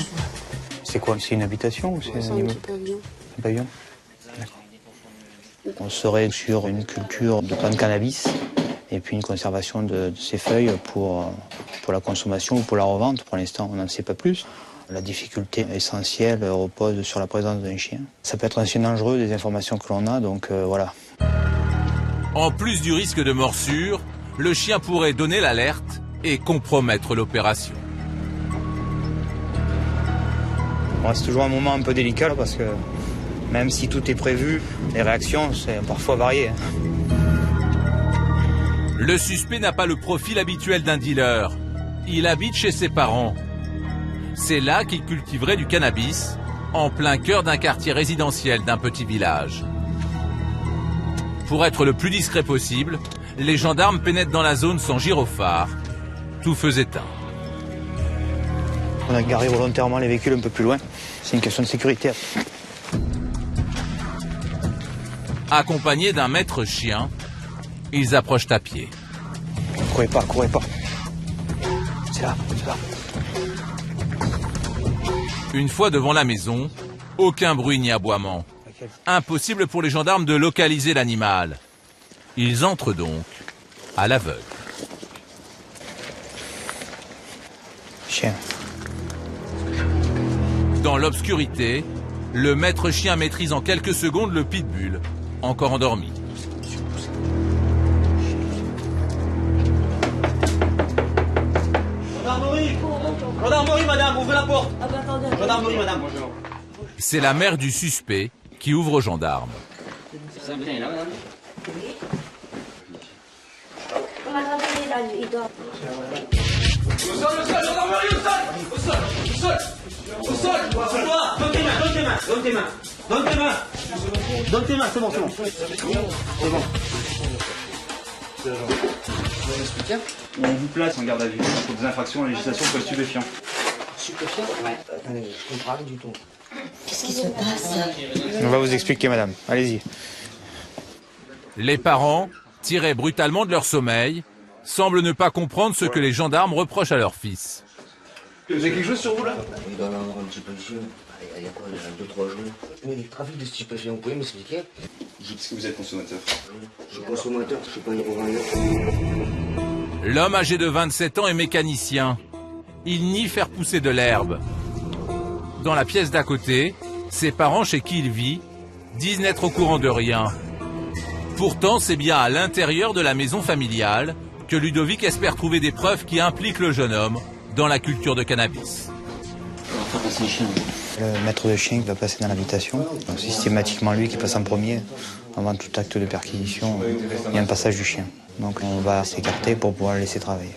C'est quoi? C'est une habitation ou c'est un immeuble? Un pavillon. On serait sur une culture de plants de cannabis et puis une conservation de ces feuilles pour la consommation ou pour la revente. Pour l'instant, on n'en sait pas plus. La difficulté essentielle repose sur la présence d'un chien. Ça peut être un chien dangereux, des informations que l'on a, donc voilà. En plus du risque de morsure, le chien pourrait donner l'alerte et compromettre l'opération. C'est toujours un moment un peu délicat parce que même si tout est prévu, les réactions sont parfois variées. Le suspect n'a pas le profil habituel d'un dealer. Il habite chez ses parents. C'est là qu'il cultiverait du cannabis en plein cœur d'un quartier résidentiel d'un petit village. Pour être le plus discret possible, les gendarmes pénètrent dans la zone sans gyrophare, tout feu éteint. On a garé volontairement les véhicules un peu plus loin, c'est une question de sécurité. Accompagnés d'un maître chien, ils approchent à pied. Courez pas, courez pas. C'est là, c'est là. Une fois devant la maison, aucun bruit ni aboiement. Impossible pour les gendarmes de localiser l'animal. Ils entrent donc à l'aveugle. Chien. Dans l'obscurité, le maître chien maîtrise en quelques secondes le pitbull, encore endormi. Gendarmerie! Gendarmerie, madame, ouvrez la porte! Gendarmerie, madame. C'est la mère du suspect qui ouvre aux gendarmes. Donne tes mains, c'est bon. C'est bon. On vous place en garde à vue pour des infractions à la législation sur le stupéfiant. Stupéfiant? Ouais. Attendez, je comprends rien du tout. Qu'est-ce qui se passe? On va vous expliquer, madame. Allez-y. Les parents, tirés brutalement de leur sommeil, semblent ne pas comprendre ce que les gendarmes reprochent à leur fils. Vous avez quelque chose sur vous là? Il doit en avoir un petit peu ici. Il y a quoi, déjà 2-3 jours? Mais le trafic de stupéfiants, vous pouvez m'expliquer? Est-ce que vous êtes consommateur? Je suis consommateur, je suis pas un. L'homme âgé de 27 ans est mécanicien. Il nie faire pousser de l'herbe. Dans la pièce d'à côté, ses parents chez qui il vit disent n'être au courant de rien. Pourtant, c'est bien à l'intérieur de la maison familiale que Ludovic espère trouver des preuves qui impliquent le jeune homme dans la culture de cannabis. Le maître de chien qui va passer dans l'habitation, systématiquement lui qui passe en premier. Avant tout acte de perquisition, il y a un passage du chien. Donc on va s'écarter pour pouvoir le laisser travailler.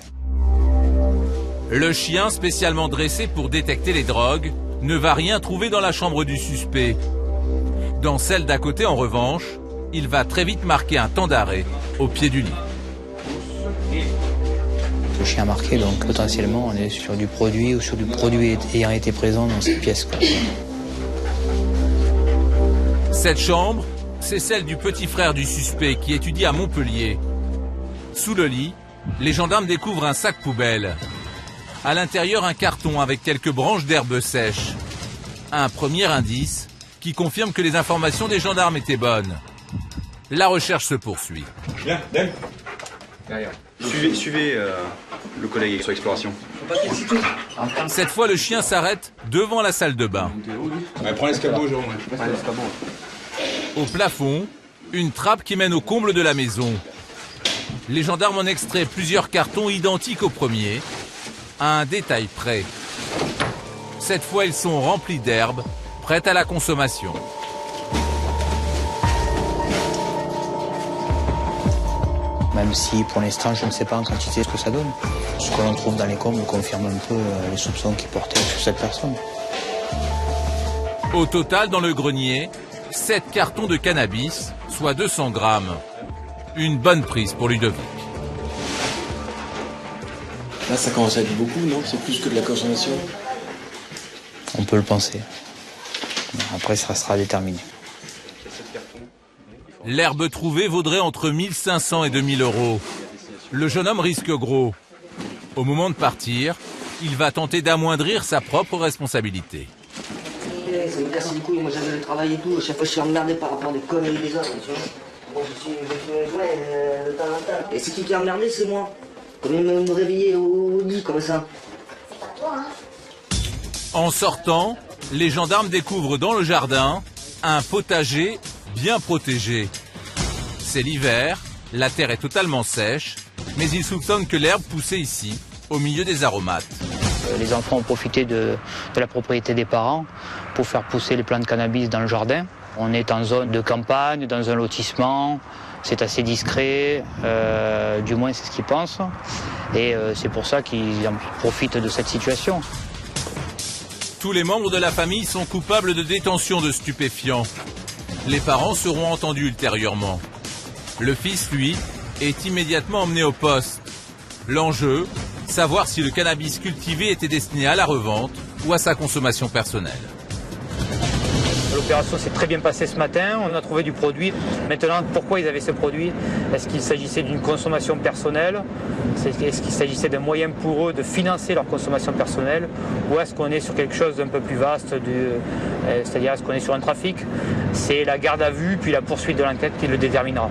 Le chien, spécialement dressé pour détecter les drogues, ne va rien trouver dans la chambre du suspect. Dans celle d'à côté, en revanche, il va très vite marquer un temps d'arrêt au pied du lit. Le chien marqué, donc potentiellement on est sur du produit ou sur du produit ayant été présent dans cette pièce, quoi. Cette chambre, c'est celle du petit frère du suspect qui étudie à Montpellier. Sous le lit, les gendarmes découvrent un sac poubelle. À l'intérieur, un carton avec quelques branches d'herbe sèche. Un premier indice qui confirme que les informations des gendarmes étaient bonnes. La recherche se poursuit. Bien, Dan. Derrière. Suivez le collègue sur exploration. Cette fois, le chien s'arrête devant la salle de bain. Ouais, prends l'escabeau, Jérôme. Au plafond, une trappe qui mène au comble de la maison. Les gendarmes en extraient plusieurs cartons identiques au premier, à un détail près. Cette fois, ils sont remplis d'herbes, prêtes à la consommation. Même si pour l'instant je ne sais pas en quantité ce que ça donne. Ce que l'on trouve dans les combles confirme un peu les soupçons qui portaient sur cette personne. Au total, dans le grenier, 7 cartons de cannabis, soit 200 grammes. Une bonne prise pour Ludovic. Là, ça commence à être beaucoup, non? C'est plus que de la consommation. On peut le penser. Après, ça sera déterminé. L'herbe trouvée vaudrait entre 1500 et 2000 euros. Le jeune homme risque gros. Au moment de partir, il va tenter d'amoindrir sa propre responsabilité. Ça me casse les couilles, moi j'avais le travail et tout, chaque fois je suis emmerdé par rapport à des conneries des autres, tu vois. Bon, je suis de temps en temps. Et c'est qui est emmerdé, c'est moi. Comment me réveiller au lit comme ça? En sortant, les gendarmes découvrent dans le jardin un potager bien protégé. C'est l'hiver, la terre est totalement sèche, mais ils soupçonnent que l'herbe poussait ici, au milieu des aromates. Les enfants ont profité de la propriété des parents pour faire pousser les plants de cannabis dans le jardin. On est en zone de campagne, dans un lotissement, c'est assez discret, du moins c'est ce qu'ils pensent. Et c'est pour ça qu'ils en profitent de cette situation. Tous les membres de la famille sont coupables de détention de stupéfiants. Les parents seront entendus ultérieurement. Le fils, lui, est immédiatement emmené au poste. L'enjeu, savoir si le cannabis cultivé était destiné à la revente ou à sa consommation personnelle. L'opération s'est très bien passée ce matin, on a trouvé du produit. Maintenant, pourquoi ils avaient ce produit? Est-ce qu'il s'agissait d'une consommation personnelle? Est-ce qu'il s'agissait d'un moyen pour eux de financer leur consommation personnelle? Ou est-ce qu'on est sur quelque chose d'un peu plus vaste, c'est-à-dire est-ce qu'on est sur un trafic? C'est la garde à vue puis la poursuite de l'enquête qui le déterminera.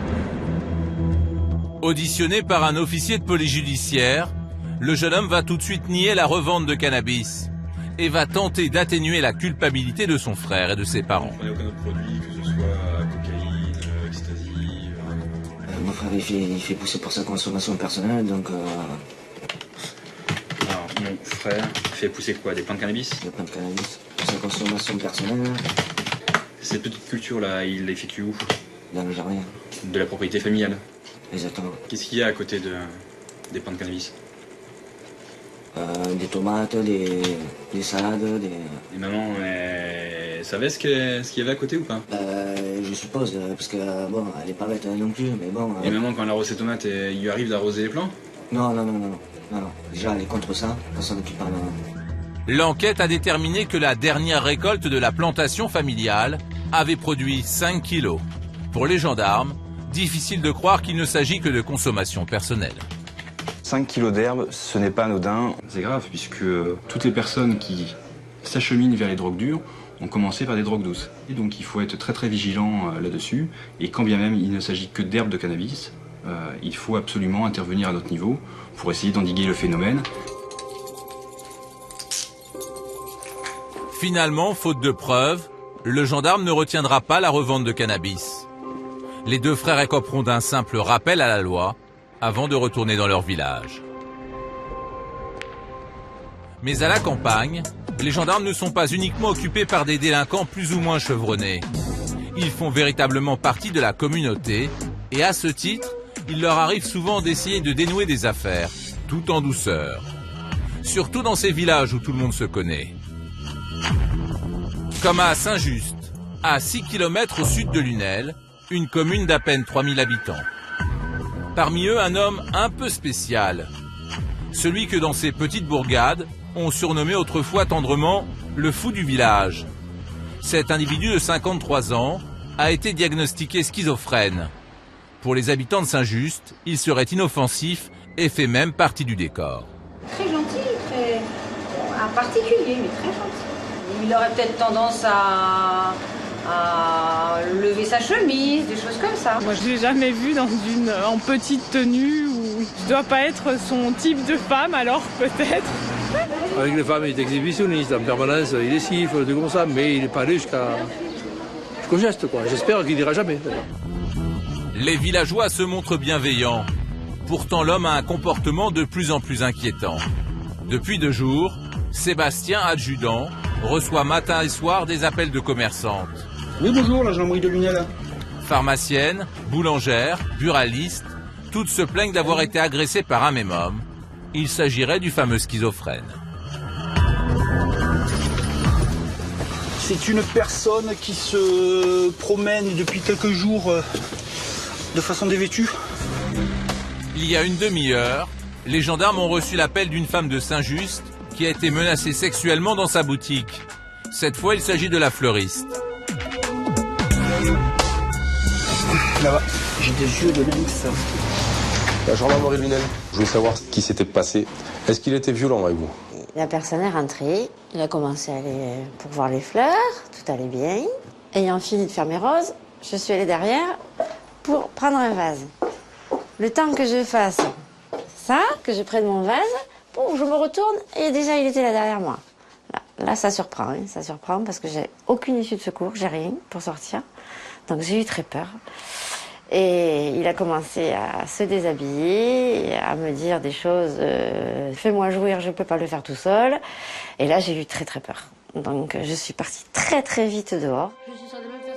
Auditionné par un officier de police judiciaire, le jeune homme va tout de suite nier la revente de cannabis et va tenter d'atténuer la culpabilité de son frère et de ses parents. On n'a aucun autre produit, que ce soit cocaïne, ecstasy... Mon frère il fait pousser pour sa consommation personnelle, donc... Alors, mon frère fait pousser quoi? Des plants de cannabis? Des plants de cannabis, pour sa consommation personnelle. Cette petite culture-là, il l'effectue où? Dans le jardin. De la propriété familiale? Exactement. Qu'est-ce qu'il y a à côté des plants de cannabis? Des tomates, des salades, des... Et maman, elle savait ce qu'il y avait à côté ou pas? Je suppose, parce que bon, elle est pas bête non plus, mais bon... Et maman, quand elle arrose ses tomates, il lui arrive d'arroser les plants? Non. Déjà, elle est contre ça, personne qui parle... L'enquête a déterminé que la dernière récolte de la plantation familiale avait produit 5 kilos. Pour les gendarmes, difficile de croire qu'il ne s'agit que de consommation personnelle. 5 kilos d'herbe, ce n'est pas anodin. C'est grave, puisque toutes les personnes qui s'acheminent vers les drogues dures ont commencé par des drogues douces. Et donc il faut être très très vigilant là-dessus. Et quand bien même il ne s'agit que d'herbe de cannabis, il faut absolument intervenir à notre niveau pour essayer d'endiguer le phénomène. Finalement, faute de preuves, le gendarme ne retiendra pas la revente de cannabis. Les deux frères écoperont d'un simple rappel à la loi avant de retourner dans leur village. Mais à la campagne, les gendarmes ne sont pas uniquement occupés par des délinquants plus ou moins chevronnés. Ils font véritablement partie de la communauté et à ce titre, il leur arrive souvent d'essayer de dénouer des affaires, tout en douceur. Surtout dans ces villages où tout le monde se connaît. Comme à Saint-Just, à 6 km au sud de Lunel, une commune d'à peine 3000 habitants. Parmi eux, un homme un peu spécial. Celui que dans ces petites bourgades, on surnommait autrefois tendrement le fou du village. Cet individu de 53 ans a été diagnostiqué schizophrène. Pour les habitants de Saint-Just, il serait inoffensif et fait même partie du décor. Très gentil, très... un particulier, mais très gentil. Il aurait peut-être tendance à lever sa chemise, des choses comme ça. Moi, je l'ai jamais vu en petite tenue, ou je dois pas être son type de femme, alors peut-être. Avec les femmes, il est exhibitionniste en permanence, il les siffle, tout comme ça, mais il n'est pas allé jusqu'au geste, quoi. J'espère qu'il n'ira jamais. Les villageois se montrent bienveillants. Pourtant, l'homme a un comportement de plus en plus inquiétant. Depuis 2 jours, Sébastien, adjudant, reçoit matin et soir des appels de commerçantes. Oui, bonjour, la gendarmerie de Lunel. Pharmaciennes, boulangères, buralistes, toutes se plaignent d'avoir été agressées par un même homme. Il s'agirait du fameux schizophrène. C'est une personne qui se promène depuis quelques jours de façon dévêtue. Il y a une demi-heure, les gendarmes ont reçu l'appel d'une femme de Saint-Just qui a été menacée sexuellement dans sa boutique. Cette fois, il s'agit de la fleuriste. Là-bas, j'ai des yeux de lynx. La gendarmerie de Lunel. Je voulais savoir ce qui s'était passé. Est-ce qu'il était violent avec vous? La personne est rentrée, il a commencé à aller pour voir les fleurs, tout allait bien. Ayant fini de faire mes roses, je suis allée derrière pour prendre un vase. Le temps que je fasse ça, que je prenne mon vase, je me retourne et déjà il était là derrière moi. Là ça surprend parce que j'ai aucune issue de secours, j'ai rien pour sortir. Donc j'ai eu très peur. Et il a commencé à se déshabiller, à me dire des choses, fais-moi jouir, je ne peux pas le faire tout seul. Et là j'ai eu très très peur. Donc je suis partie très très vite dehors.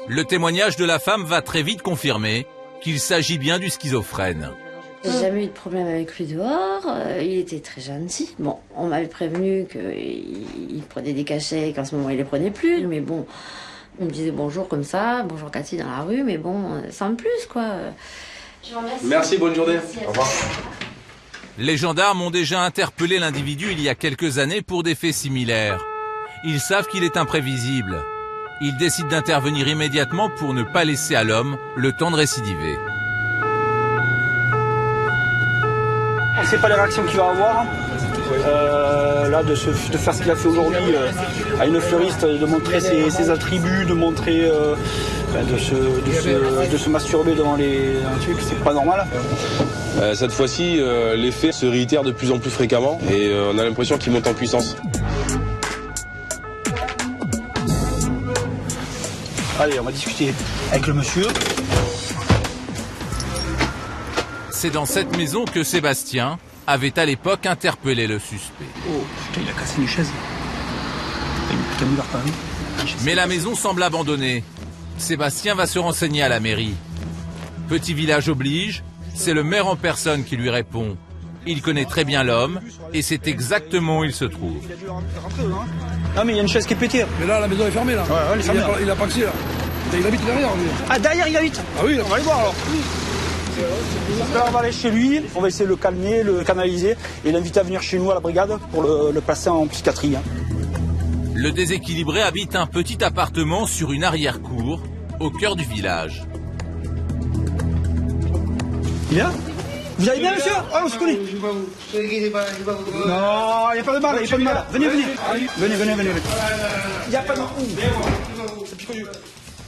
Le témoignage de la femme va très vite confirmer qu'il s'agit bien du schizophrène. J'ai jamais eu de problème avec lui dehors, il était très gentil. Bon, on m'avait prévenu qu'il prenait des cachets et qu'en ce moment il les prenait plus, mais bon, on me disait bonjour comme ça, bonjour Cathy dans la rue, mais bon, sans plus quoi. Je vous remercie. Merci, bonne journée. Au revoir. Les gendarmes ont déjà interpellé l'individu il y a quelques années pour des faits similaires. Ils savent qu'il est imprévisible. Ils décident d'intervenir immédiatement pour ne pas laisser à l'homme le temps de récidiver. On ne sait pas les réactions qu'il va avoir. Là, de faire ce qu'il a fait aujourd'hui à une fleuriste, de montrer ses attributs, de montrer, de se masturber devant un truc, c'est pas normal. Cette fois-ci, les faits se réitèrent de plus en plus fréquemment et on a l'impression qu'ils montent en puissance. Allez, on va discuter avec le monsieur. C'est dans cette maison que Sébastien avait à l'époque interpellé le suspect. Oh, putain, il a cassé une chaise. Putain, il pas, hein. Mais la maison semble abandonnée. Sébastien va se renseigner à la mairie. Petit village oblige, c'est le maire en personne qui lui répond. Il connaît très bien l'homme et c'est exactement où il se trouve. Non mais il y a une chaise qui est pétée. Mais là, la maison est fermée là. Ouais, elle est fermée. Il a pas accès là. Il habite derrière lui. Ah, derrière il habite. Ah oui, on va aller voir alors. Là, on va aller chez lui, on va essayer de le calmer, le canaliser et l'inviter à venir chez nous à la brigade pour le placer en psychiatrie. Le déséquilibré habite un petit appartement sur une arrière-cour, au cœur du village. Bien ? Vous allez bien, monsieur ? Ah, on se connaît. Non, il n'y a pas de mal, il n'y a pas de mal. Venez. Venez. Il n'y a pas de mal.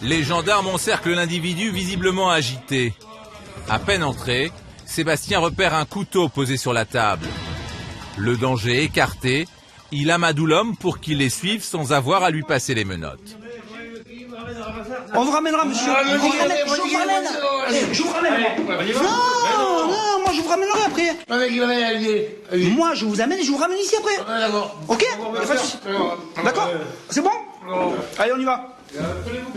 Les gendarmes encerclent l'individu visiblement agité. À peine entré, Sébastien repère un couteau posé sur la table. Le danger écarté, il amadoue l'homme pour qu'il les suive sans avoir à lui passer les menottes. On vous ramènera, monsieur. Je vous ramène. Non, moi je vous ramènerai après. Moi je vous amène et je vous ramène ici après. D'accord. Ok ? D'accord ? C'est bon ? Allez, on y va.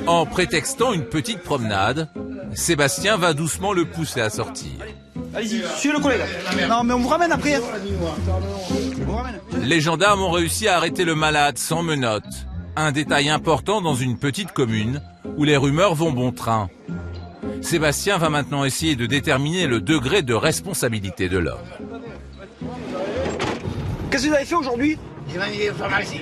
En prétextant une petite promenade, Sébastien va doucement le pousser à sortir. Allez-y, suivez le collègue. Non, mais on vous ramène après. Les gendarmes ont réussi à arrêter le malade sans menottes. Un détail important dans une petite commune où les rumeurs vont bon train. Sébastien va maintenant essayer de déterminer le degré de responsabilité de l'homme. Qu'est-ce que vous avez fait aujourd'hui ? J'ai manié une pharmacie.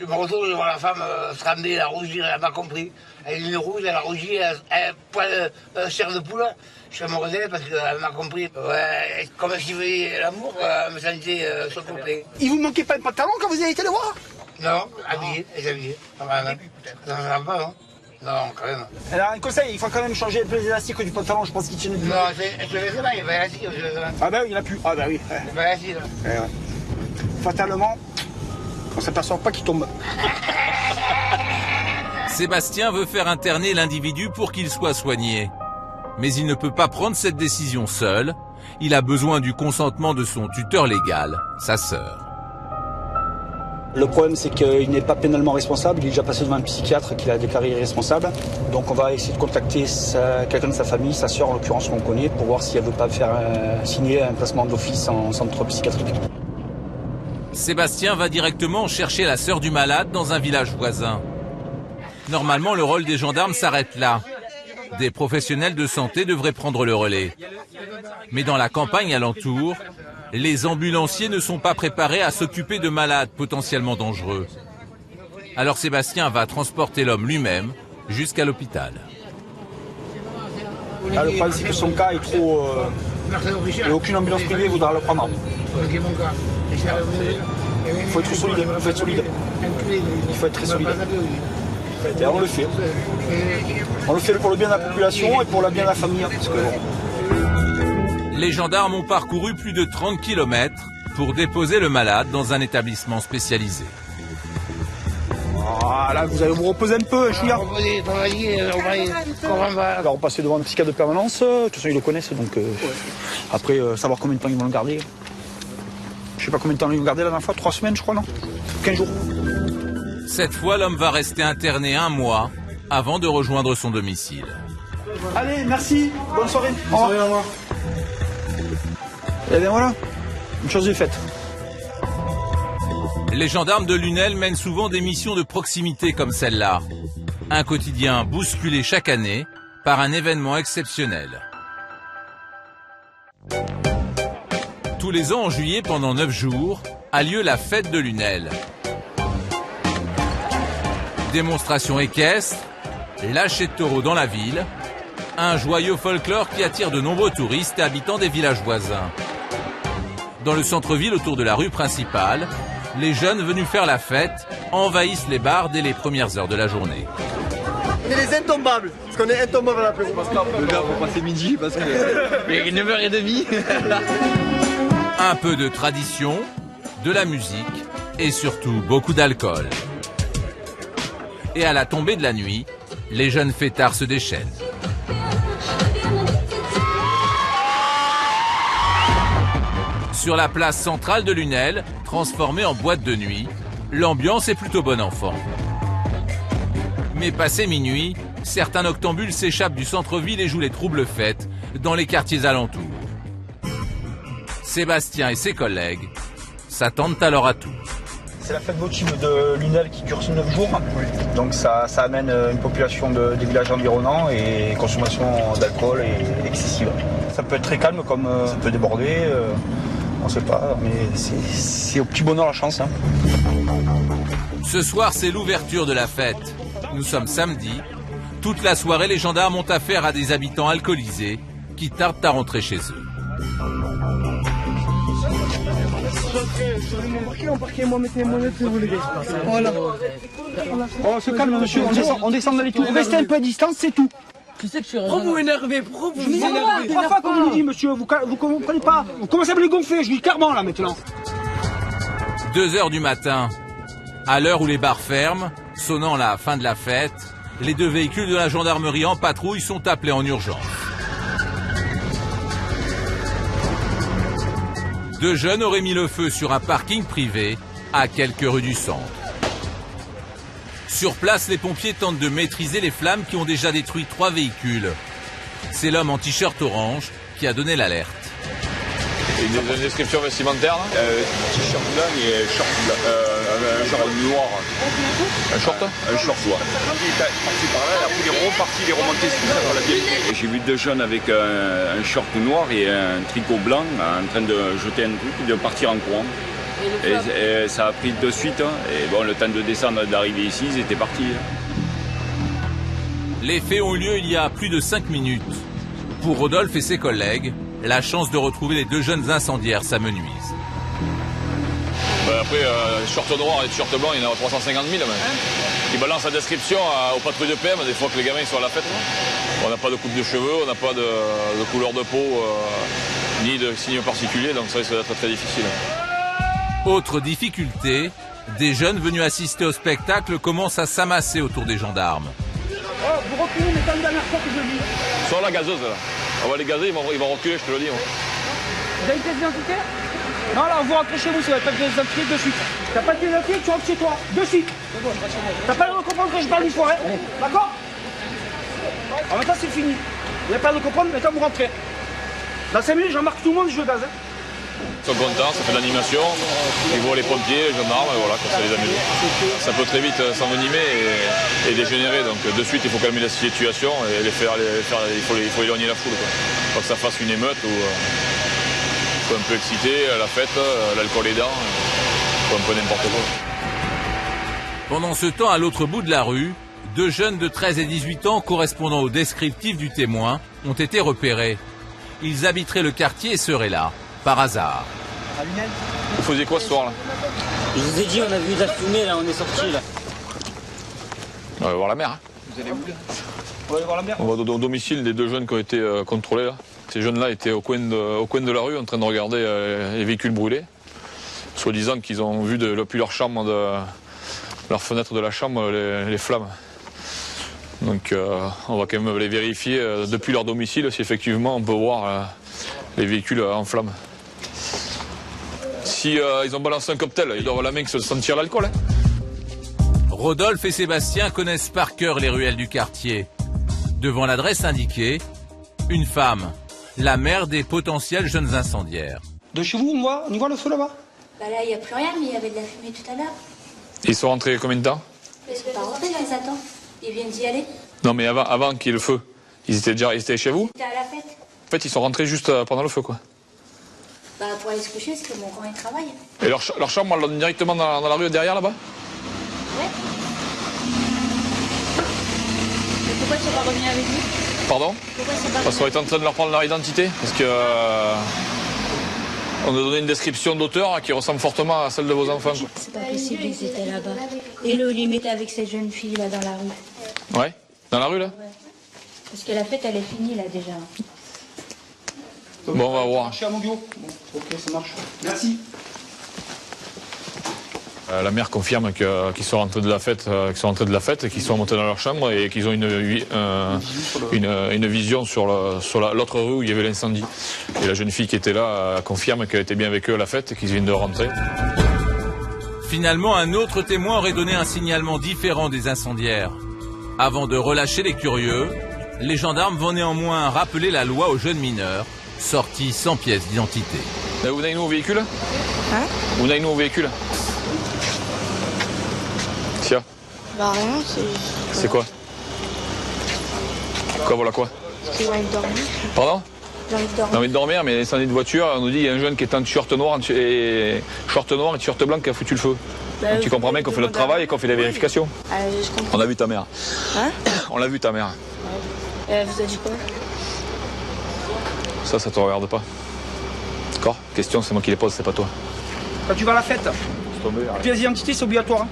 Je me retourne, je vois la femme trembler, elle a rougi, elle n'a pas compris. Elle est une rouge, elle a rougi, elle poil chair de poule. Je suis amoureux parce qu'elle m'a compris. Ouais, comme si vous voyez l'amour, elle me sentait sur le complet. Il vous manquait pas de pantalon quand vous avez été le voir ? Non, habillé, elle est habillée. Ça va pas, non ? Non, quand même. Elle a un conseil, il faut quand même changer les élastiques du pantalon, je pense qu'il tient du. Non, je ne sais pas, il n'y a pas élastique. Ah ben oui, il n'y en a plus. Ah ben oui. Il n'y a pas élastique. Fatalement, on ne s'aperçoit pas qu'il tombe. Sébastien veut faire interner l'individu pour qu'il soit soigné. Mais il ne peut pas prendre cette décision seul. Il a besoin du consentement de son tuteur légal, sa sœur. Le problème, c'est qu'il n'est pas pénalement responsable. Il est déjà passé devant un psychiatre qui l'a déclaré irresponsable. Donc on va essayer de contacter quelqu'un de sa famille, sa sœur en l'occurrence qu'on connaît, pour voir si elle veut pas faire signer un placement d'office en centre psychiatrique. Sébastien va directement chercher la sœur du malade dans un village voisin. Normalement, le rôle des gendarmes s'arrête là. Des professionnels de santé devraient prendre le relais. Mais dans la campagne alentour, les ambulanciers ne sont pas préparés à s'occuper de malades potentiellement dangereux. Alors Sébastien va transporter l'homme lui-même jusqu'à l'hôpital. Là, le problème, c'est que son cas est trop... et aucune ambulance privée voudra le prendre. Il faut être solide. Il faut être très solide. Et on le fait. On le fait pour le bien de la population et pour le bien de la famille. Parce que, bon. Les gendarmes ont parcouru plus de 30 km pour déposer le malade dans un établissement spécialisé. Voilà, vous allez vous reposer un peu, chouïa. On va repasser devant un psychiatre de permanence. De toute façon, ils le connaissent. Donc, après, savoir combien de temps ils vont le garder. Je sais pas combien de temps ils vont le garder la dernière fois. 3 semaines, je crois, non 15 jours. Cette fois, l'homme va rester interné 1 mois avant de rejoindre son domicile. Allez, merci. Bonne soirée. Au revoir. Et bien voilà, une chose est faite. Les gendarmes de Lunel mènent souvent des missions de proximité comme celle-là. Un quotidien bousculé chaque année par un événement exceptionnel. Tous les ans en juillet, pendant 9 jours, a lieu la fête de Lunel. Démonstration équestre, lâcher de taureaux dans la ville, un joyeux folklore qui attire de nombreux touristes et habitants des villages voisins. Dans le centre-ville, autour de la rue principale, les jeunes venus faire la fête envahissent les bars dès les premières heures de la journée. On est les intombables, parce qu'on est intombables à l'apéro. Le gars, faut passer midi parce que... Il est 9h30. Un peu de tradition, de la musique et surtout beaucoup d'alcool. Et à la tombée de la nuit, les jeunes fêtards se déchaînent. Sur la place centrale de Lunel, transformée en boîte de nuit, l'ambiance est plutôt bon enfant. Mais passé minuit, certains noctambules s'échappent du centre-ville et jouent les troubles fêtes dans les quartiers alentours. Sébastien et ses collègues s'attendent alors à tout. C'est la fête votive de Lunel qui dure 9 jours. Donc ça amène une population des villages environnants et consommation d'alcool est excessive. Ça peut être très calme comme ça peut déborder, on ne sait pas, mais c'est au petit bonheur la chance. Hein. Ce soir, c'est l'ouverture de la fête. Nous sommes samedi. Toute la soirée, les gendarmes ont affaire à des habitants alcoolisés qui tardent à rentrer chez eux. Voilà. On se calme, monsieur, on descend dans les tours. Restez un peu à distance, c'est tout. Tu sais que je suis pourquoi vous m'énervez? Pourquoi vous m'énervez? Trois fois comme vous dit, monsieur, vous comprenez pas. Vous commencez à me les gonfler, je dis clairement là maintenant. 2 heures du matin, à l'heure où les bars ferment, sonnant la fin de la fête, les 2 véhicules de la gendarmerie en patrouille sont appelés en urgence. 2 jeunes auraient mis le feu sur un parking privé à quelques rues du centre. Sur place, les pompiers tentent de maîtriser les flammes qui ont déjà détruit 3 véhicules. C'est l'homme en t-shirt orange qui a donné l'alerte. Une description vestimentaire là t-shirt blanc et short noir. Un short noir. Il est parti par là, après il est reparti, il est remonté sur la vieille. J'ai vu 2 jeunes avec un short noir et un tricot blanc en train de jeter un truc, de partir en courant. Et ça a pris de suite. Hein. Et bon, le temps de descendre, d'arriver ici, ils étaient partis. Les faits ont eu lieu il y a plus de 5 minutes. Pour Rodolphe et ses collègues, la chance de retrouver les 2 jeunes incendiaires s'amenuise. Après, short noir et short blanc, il y en a 350 000. Ils balancent la description aux patrouilles de PM, des fois que les gamins sont à la fête. On n'a pas de coupe de cheveux, on n'a pas de couleur de peau, ni de signes particuliers, donc ça risque d'être très difficile. Autre difficulté, des jeunes venus assister au spectacle commencent à s'amasser autour des gendarmes. Oh, vous reculez, mais c'est la dernière fois que je lis. Sur la gazeuse, là. On va les gazer, ils vont reculer, je te le dis. Moi. Vous avez une pièce d'identité? Non, là, vous rentrez chez vous, ça va être une pièce d'identité de suite. T'as pas de pièce d'identité, tu rentres chez toi, de suite. T'as pas le droit de comprendre que je parle une fois, hein? D'accord? En même temps, c'est fini. Vous n'avez pas de comprendre, maintenant vous rentrez. Dans 5 minutes, j'embarque tout le monde, je le gaz. Hein? Ils sont contents, ça fait de l'animation, ils voient les pompiers, les gendarmes, et voilà, ça les amuse. Ça peut très vite s'envenimer et dégénérer, donc de suite il faut calmer la situation et il faut éloigner la foule. Pas que ça fasse une émeute ou faut un peu excité, la fête, l'alcool aidant, faut un peu n'importe quoi. Pendant ce temps, à l'autre bout de la rue, 2 jeunes de 13 et 18 ans correspondant au descriptif du témoin ont été repérés. Ils habiteraient le quartier et seraient là, par hasard. Vous faisiez quoi ce soir-là? Je vous ai dit, on a vu de la fumée, là, on est sortis là. On va voir la mer. Hein. Vous allez où là? On va aller voir la mer. On va au domicile des 2 jeunes qui ont été contrôlés là. Ces jeunes-là étaient au coin de la rue en train de regarder les véhicules brûlés. Soi-disant qu'ils ont vu depuis leur chambre, leur fenêtre de la chambre, les flammes. Donc on va quand même les vérifier depuis leur domicile si effectivement on peut voir les véhicules en flammes. Si ils ont balancé un cocktail, ils doivent avoir la main qui se sentir l'alcool. Hein. Rodolphe et Sébastien connaissent par cœur les ruelles du quartier. Devant l'adresse indiquée, une femme, la mère des potentiels jeunes incendiaires. De chez vous, on y voit le feu là-bas? Bah là, il n'y a plus rien, mais il y avait de la fumée tout à l'heure. Ils sont rentrés combien de temps? Ils sont pas rentrés, je les attends. Ils viennent d'y aller. Non, mais avant qu'il y ait le feu, ils étaient chez vous? Ils étaient à la fête. En fait, ils sont rentrés juste pendant le feu, quoi. Bah, pour aller se coucher, parce que mon grand, il travaille. Et leur chambre, elle donne directement dans la rue derrière, là-bas? Ouais. Mais pourquoi ils sont pas revenus avec nous? Pardon? Pourquoi ils sont pas Parce qu'on est en train de leur prendre leur identité. Parce que... on a donné une description d'auteur qui ressemble fortement à celle de vos enfants. C'est pas possible, ils étaient là-bas. Et le limite avec cette jeune fille là dans la rue. Ouais? Dans la rue, là? Ouais. Parce que la fête, elle est finie là déjà. Bon, on va voir. Je suis à mon bureau. Bon, ok, ça marche. Merci. La mère confirme qu'ils sont rentrés de la fête, et qu'ils sont montés dans leur chambre et qu'ils ont une vision sur l'autre rue où il y avait l'incendie. Et la jeune fille qui était là confirme qu'elle était bien avec eux à la fête et qu'ils viennent de rentrer. Finalement, un autre témoin aurait donné un signalement différent des incendiaires. Avant de relâcher les curieux, les gendarmes vont néanmoins rappeler la loi aux jeunes mineurs, sortis sans pièce d'identité. Vous venez avec nous au véhicule? Hein? Vous venez avec nous au véhicule? Tiens. Bah rien, C'est quoi? Quoi, voilà quoi? J'ai envie de dormir. Pardon? J'ai envie de On a dormir. envie de dormir, mais l'incendie de voiture, on nous dit qu'il y a un jeune qui est en t-shirt noir et t-shirt blanc qui a foutu le feu. Bah, Donc tu comprends bien qu'on fait notre travail et qu'on fait des vérifications. Je comprends. On a vu ta mère. Hein? On l'a vu ta mère. Vous avez dit quoi? Ça te regarde pas. D'accord? Question, c'est moi qui les pose, c'est pas toi. Quand tu vas à la fête, pièce d'identité, c'est obligatoire. Hein.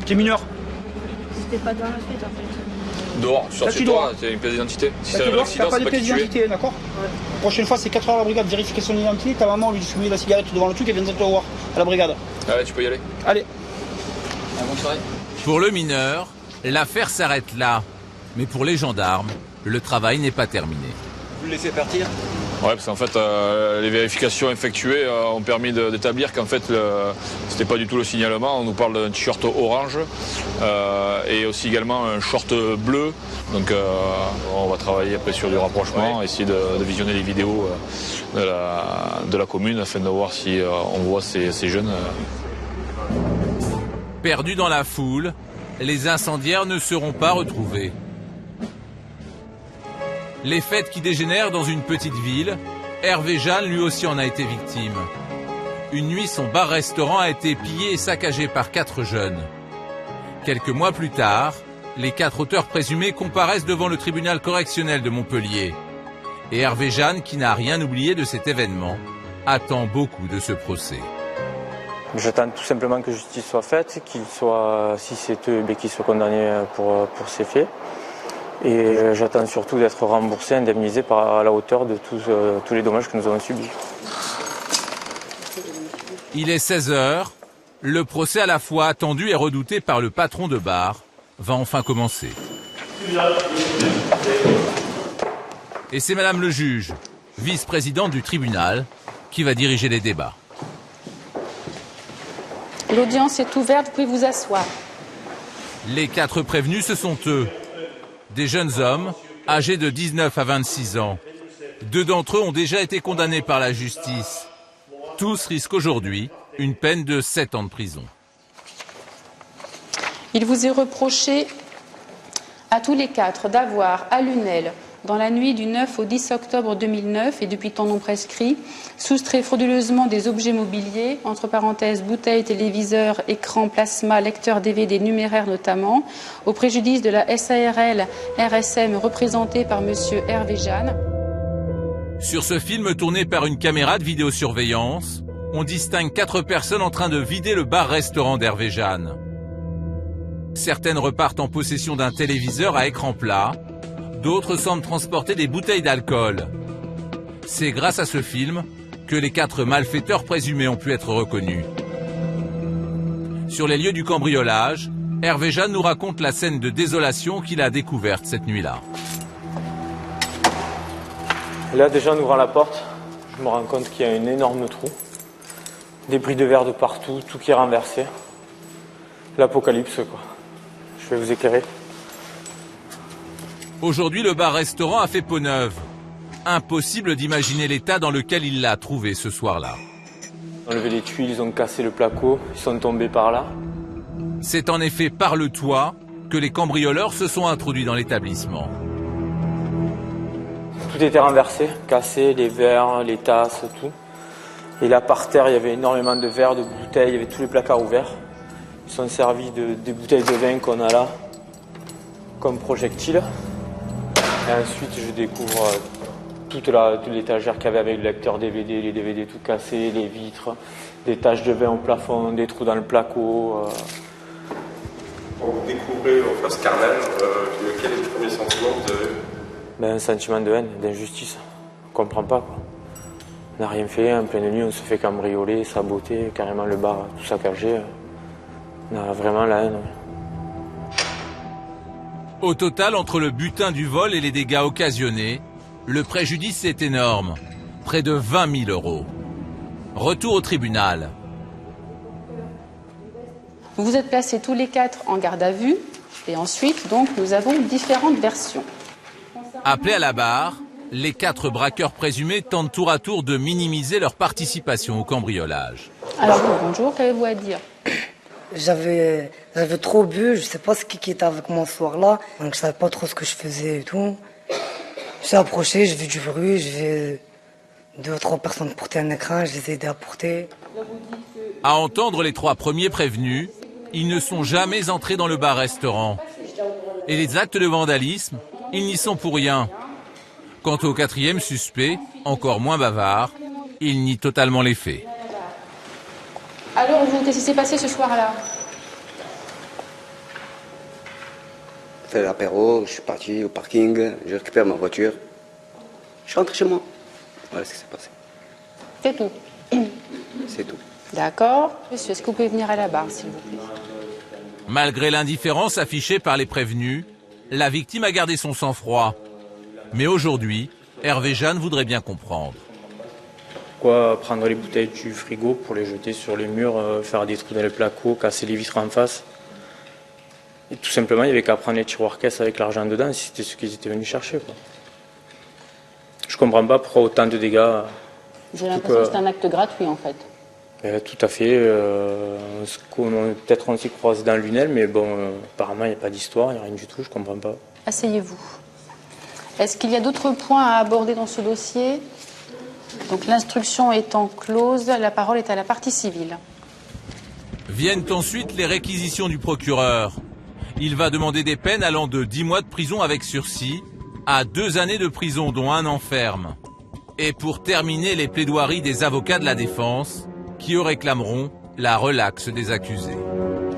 T'es mineur. C'était pas dans la fête en fait. Dehors, tu sors Là, chez tu toi, dois. t'as une pièce d'identité. Si Là, c'est tu un dois, accident, t'as pas c'est de pas pièce qui tu es. d'identité, d'accord? La prochaine fois, c'est 4 heures à la brigade, vérification d'identité. Ta maman lui fumer la cigarette devant le truc et viendra te voir à la brigade. Allez, tu peux y aller. Allez. Bonne soirée. Pour le mineur, l'affaire s'arrête là. Mais pour les gendarmes, le travail n'est pas terminé. Vous le laissez partir? Ouais, parce qu'en fait, les vérifications effectuées ont permis d'établir qu'en fait, c'était pas du tout le signalement. On nous parle d'un t-shirt orange et aussi également un short bleu. Donc, on va travailler après sur du rapprochement, essayer de visionner les vidéos de la commune afin de voir si on voit ces jeunes. Perdus dans la foule, les incendiaires ne seront pas retrouvés. Les fêtes qui dégénèrent dans une petite ville, Hervé Jeanne lui aussi en a été victime. Une nuit, son bar-restaurant a été pillé et saccagé par 4 jeunes. Quelques mois plus tard, les 4 auteurs présumés comparaissent devant le tribunal correctionnel de Montpellier. Et Hervé Jeanne, qui n'a rien oublié de cet événement, attend beaucoup de ce procès. J'attends tout simplement que justice soit faite, qu'il soit, si c'est eux, qu'il soit condamné pour ces faits. Et j'attends surtout d'être remboursé, indemnisé à la hauteur de tous les dommages que nous avons subis. Il est 16h. Le procès à la fois attendu et redouté par le patron de bar va enfin commencer. Et c'est Madame le juge, vice-présidente du tribunal, qui va diriger les débats. L'audience est ouverte, vous pouvez vous asseoir. Les 4 prévenus, ce sont eux. Des jeunes hommes, âgés de 19 à 26 ans. 2 d'entre eux ont déjà été condamnés par la justice. Tous risquent aujourd'hui une peine de 7 ans de prison. Il vous est reproché à tous les 4 d'avoir, à Lunel, dans la nuit du 9 au 10 octobre 2009 et depuis temps non prescrit, soustrait frauduleusement des objets mobiliers, entre parenthèses bouteilles, téléviseurs, écrans, plasma, lecteurs DVD, numéraires notamment, au préjudice de la SARL RSM représentée par M. Hervé Jeanne. Sur ce film tourné par une caméra de vidéosurveillance, on distingue 4 personnes en train de vider le bar-restaurant d'Hervé Jeanne. Certaines repartent en possession d'un téléviseur à écran plat, d'autres semblent transporter des bouteilles d'alcool. C'est grâce à ce film que les 4 malfaiteurs présumés ont pu être reconnus. Sur les lieux du cambriolage, Hervé Jeanne nous raconte la scène de désolation qu'il a découverte cette nuit-là. Là, déjà, en ouvrant la porte, je me rends compte qu'il y a un énorme trou. Des bris de verre de partout, tout qui est renversé. L'apocalypse, quoi. Je vais vous éclairer. Aujourd'hui, le bar-restaurant a fait peau neuve. Impossible d'imaginer l'état dans lequel il l'a trouvé ce soir-là. Ils ont enlevé les tuiles, ils ont cassé le placo, ils sont tombés par là. C'est en effet par le toit que les cambrioleurs se sont introduits dans l'établissement. Tout était renversé, cassé, les verres, les tasses, tout. Et là, par terre, il y avait énormément de verres, de bouteilles, il y avait tous les placards ouverts. Ils sont servis des bouteilles de vin qu'on a là, comme projectiles. Et ensuite, je découvre toute l'étagère qu'il y avait avec le lecteur DVD, les DVD tout cassés, les vitres, des taches de vin au plafond, des trous dans le placo. Vous découvrez en face carnage, quel est le premier sentiment que vous avez? Un sentiment de haine, d'injustice. On ne comprend pas, quoi. On n'a rien fait, en pleine nuit, on se fait cambrioler, saboter, carrément le bar tout saccagé. On a vraiment la haine. Au total, entre le butin du vol et les dégâts occasionnés, le préjudice est énorme, près de 20 000 €. Retour au tribunal. Vous vous êtes placés tous les 4 en garde à vue et ensuite, donc, nous avons différentes versions. Appelés à la barre, les 4 braqueurs présumés tentent tour à tour de minimiser leur participation au cambriolage. Alors, bonjour, qu'avez-vous à dire? J'avais trop bu, je sais pas ce qui était avec moi ce soir-là, donc je savais pas trop ce que je faisais et tout. Je suis approché, j'ai vu du bruit, j'ai vu 2 ou 3 personnes porter un écran, je les ai aidés à porter. À entendre les 3 premiers prévenus, ils ne sont jamais entrés dans le bar-restaurant. Et les actes de vandalisme, ils n'y sont pour rien. Quant au 4e suspect, encore moins bavard, il nie totalement les faits. Alors, qu'est-ce qui s'est passé ce soir-là? J'ai fait l'apéro, je suis parti au parking, je récupère ma voiture, je rentre chez moi. Voilà ce qui s'est passé. C'est tout. C'est tout. D'accord. Monsieur, est-ce que vous pouvez venir à la barre, s'il vous plaît? Malgré l'indifférence affichée par les prévenus, la victime a gardé son sang-froid. Mais aujourd'hui, Hervé Jeanne voudrait bien comprendre. Pourquoi prendre les bouteilles du frigo pour les jeter sur les murs, faire des trous dans les placos, casser les vitres en face? Et tout simplement, il n'y avait qu'à prendre les tiroirs caisses avec l'argent dedans si c'était ce qu'ils étaient venus chercher, quoi. Je comprends pas pourquoi autant de dégâts. J'ai l'impression que c'est un acte gratuit, en fait. Tout à fait. Peut-être on s'y croise dans Lunel, mais bon, apparemment, il n'y a pas d'histoire, il n'y a rien du tout, je comprends pas. Asseyez-vous. Est-ce qu'il y a d'autres points à aborder dans ce dossier? Donc l'instruction étant close, la parole est à la partie civile. Viennent ensuite les réquisitions du procureur. Il va demander des peines allant de 10 mois de prison avec sursis à 2 années de prison, dont 1 an ferme. Et pour terminer, les plaidoiries des avocats de la défense, qui eux réclameront la relaxe des accusés.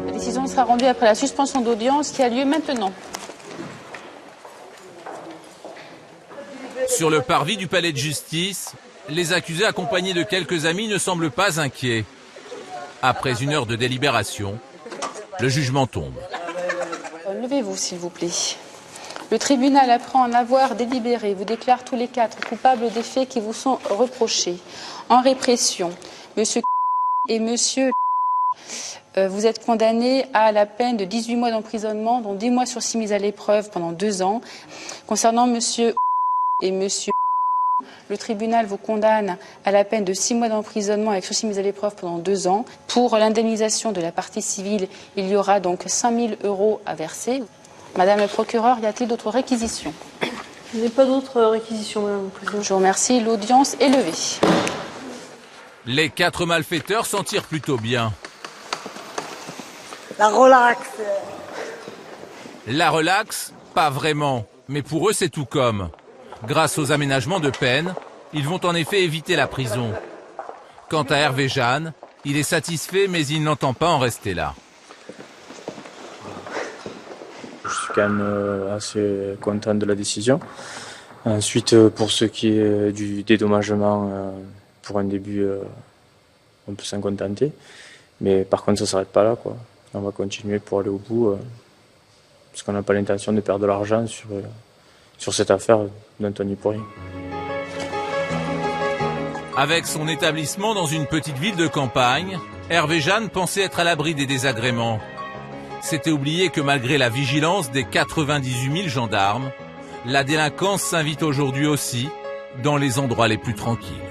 La décision sera rendue après la suspension d'audience qui a lieu maintenant. Sur le parvis du palais de justice, les accusés accompagnés de quelques amis ne semblent pas inquiets. Après 1 heure de délibération, le jugement tombe. Levez-vous, s'il vous plaît. Le tribunal, après en avoir délibéré, vous déclare tous les 4 coupables des faits qui vous sont reprochés. En répression, monsieur et monsieur, vous êtes condamnés à la peine de 18 mois d'emprisonnement, dont 10 mois sursis mis à l'épreuve pendant 2 ans. Concernant monsieur et monsieur, le tribunal vous condamne à la peine de 6 mois d'emprisonnement avec sursis mis à l'épreuve pendant 2 ans. Pour l'indemnisation de la partie civile, il y aura donc 5 000 € à verser. Madame le procureur, y a-t-il d'autres réquisitions? Je n'ai pas d'autres réquisitions, madame la présidente. Je vous remercie. L'audience est levée. Les 4 malfaiteurs s'en tirent plutôt bien. La relax. La relaxe, pas vraiment. Mais pour eux, c'est tout comme. Grâce aux aménagements de peine, ils vont en effet éviter la prison. Quant à Hervé Jeanne, il est satisfait, mais il n'entend pas en rester là. Je suis quand même assez content de la décision. Ensuite, pour ce qui est du dédommagement, pour un début, on peut s'en contenter. Mais par contre, ça ne s'arrête pas là, quoi. On va continuer pour aller au bout, parce qu'on n'a pas l'intention de perdre de l'argent sur cette affaire dont on n'y peut rien. Avec son établissement dans une petite ville de campagne, Hervé Jeanne pensait être à l'abri des désagréments. C'était oublier que malgré la vigilance des 98 000 gendarmes, la délinquance s'invite aujourd'hui aussi dans les endroits les plus tranquilles.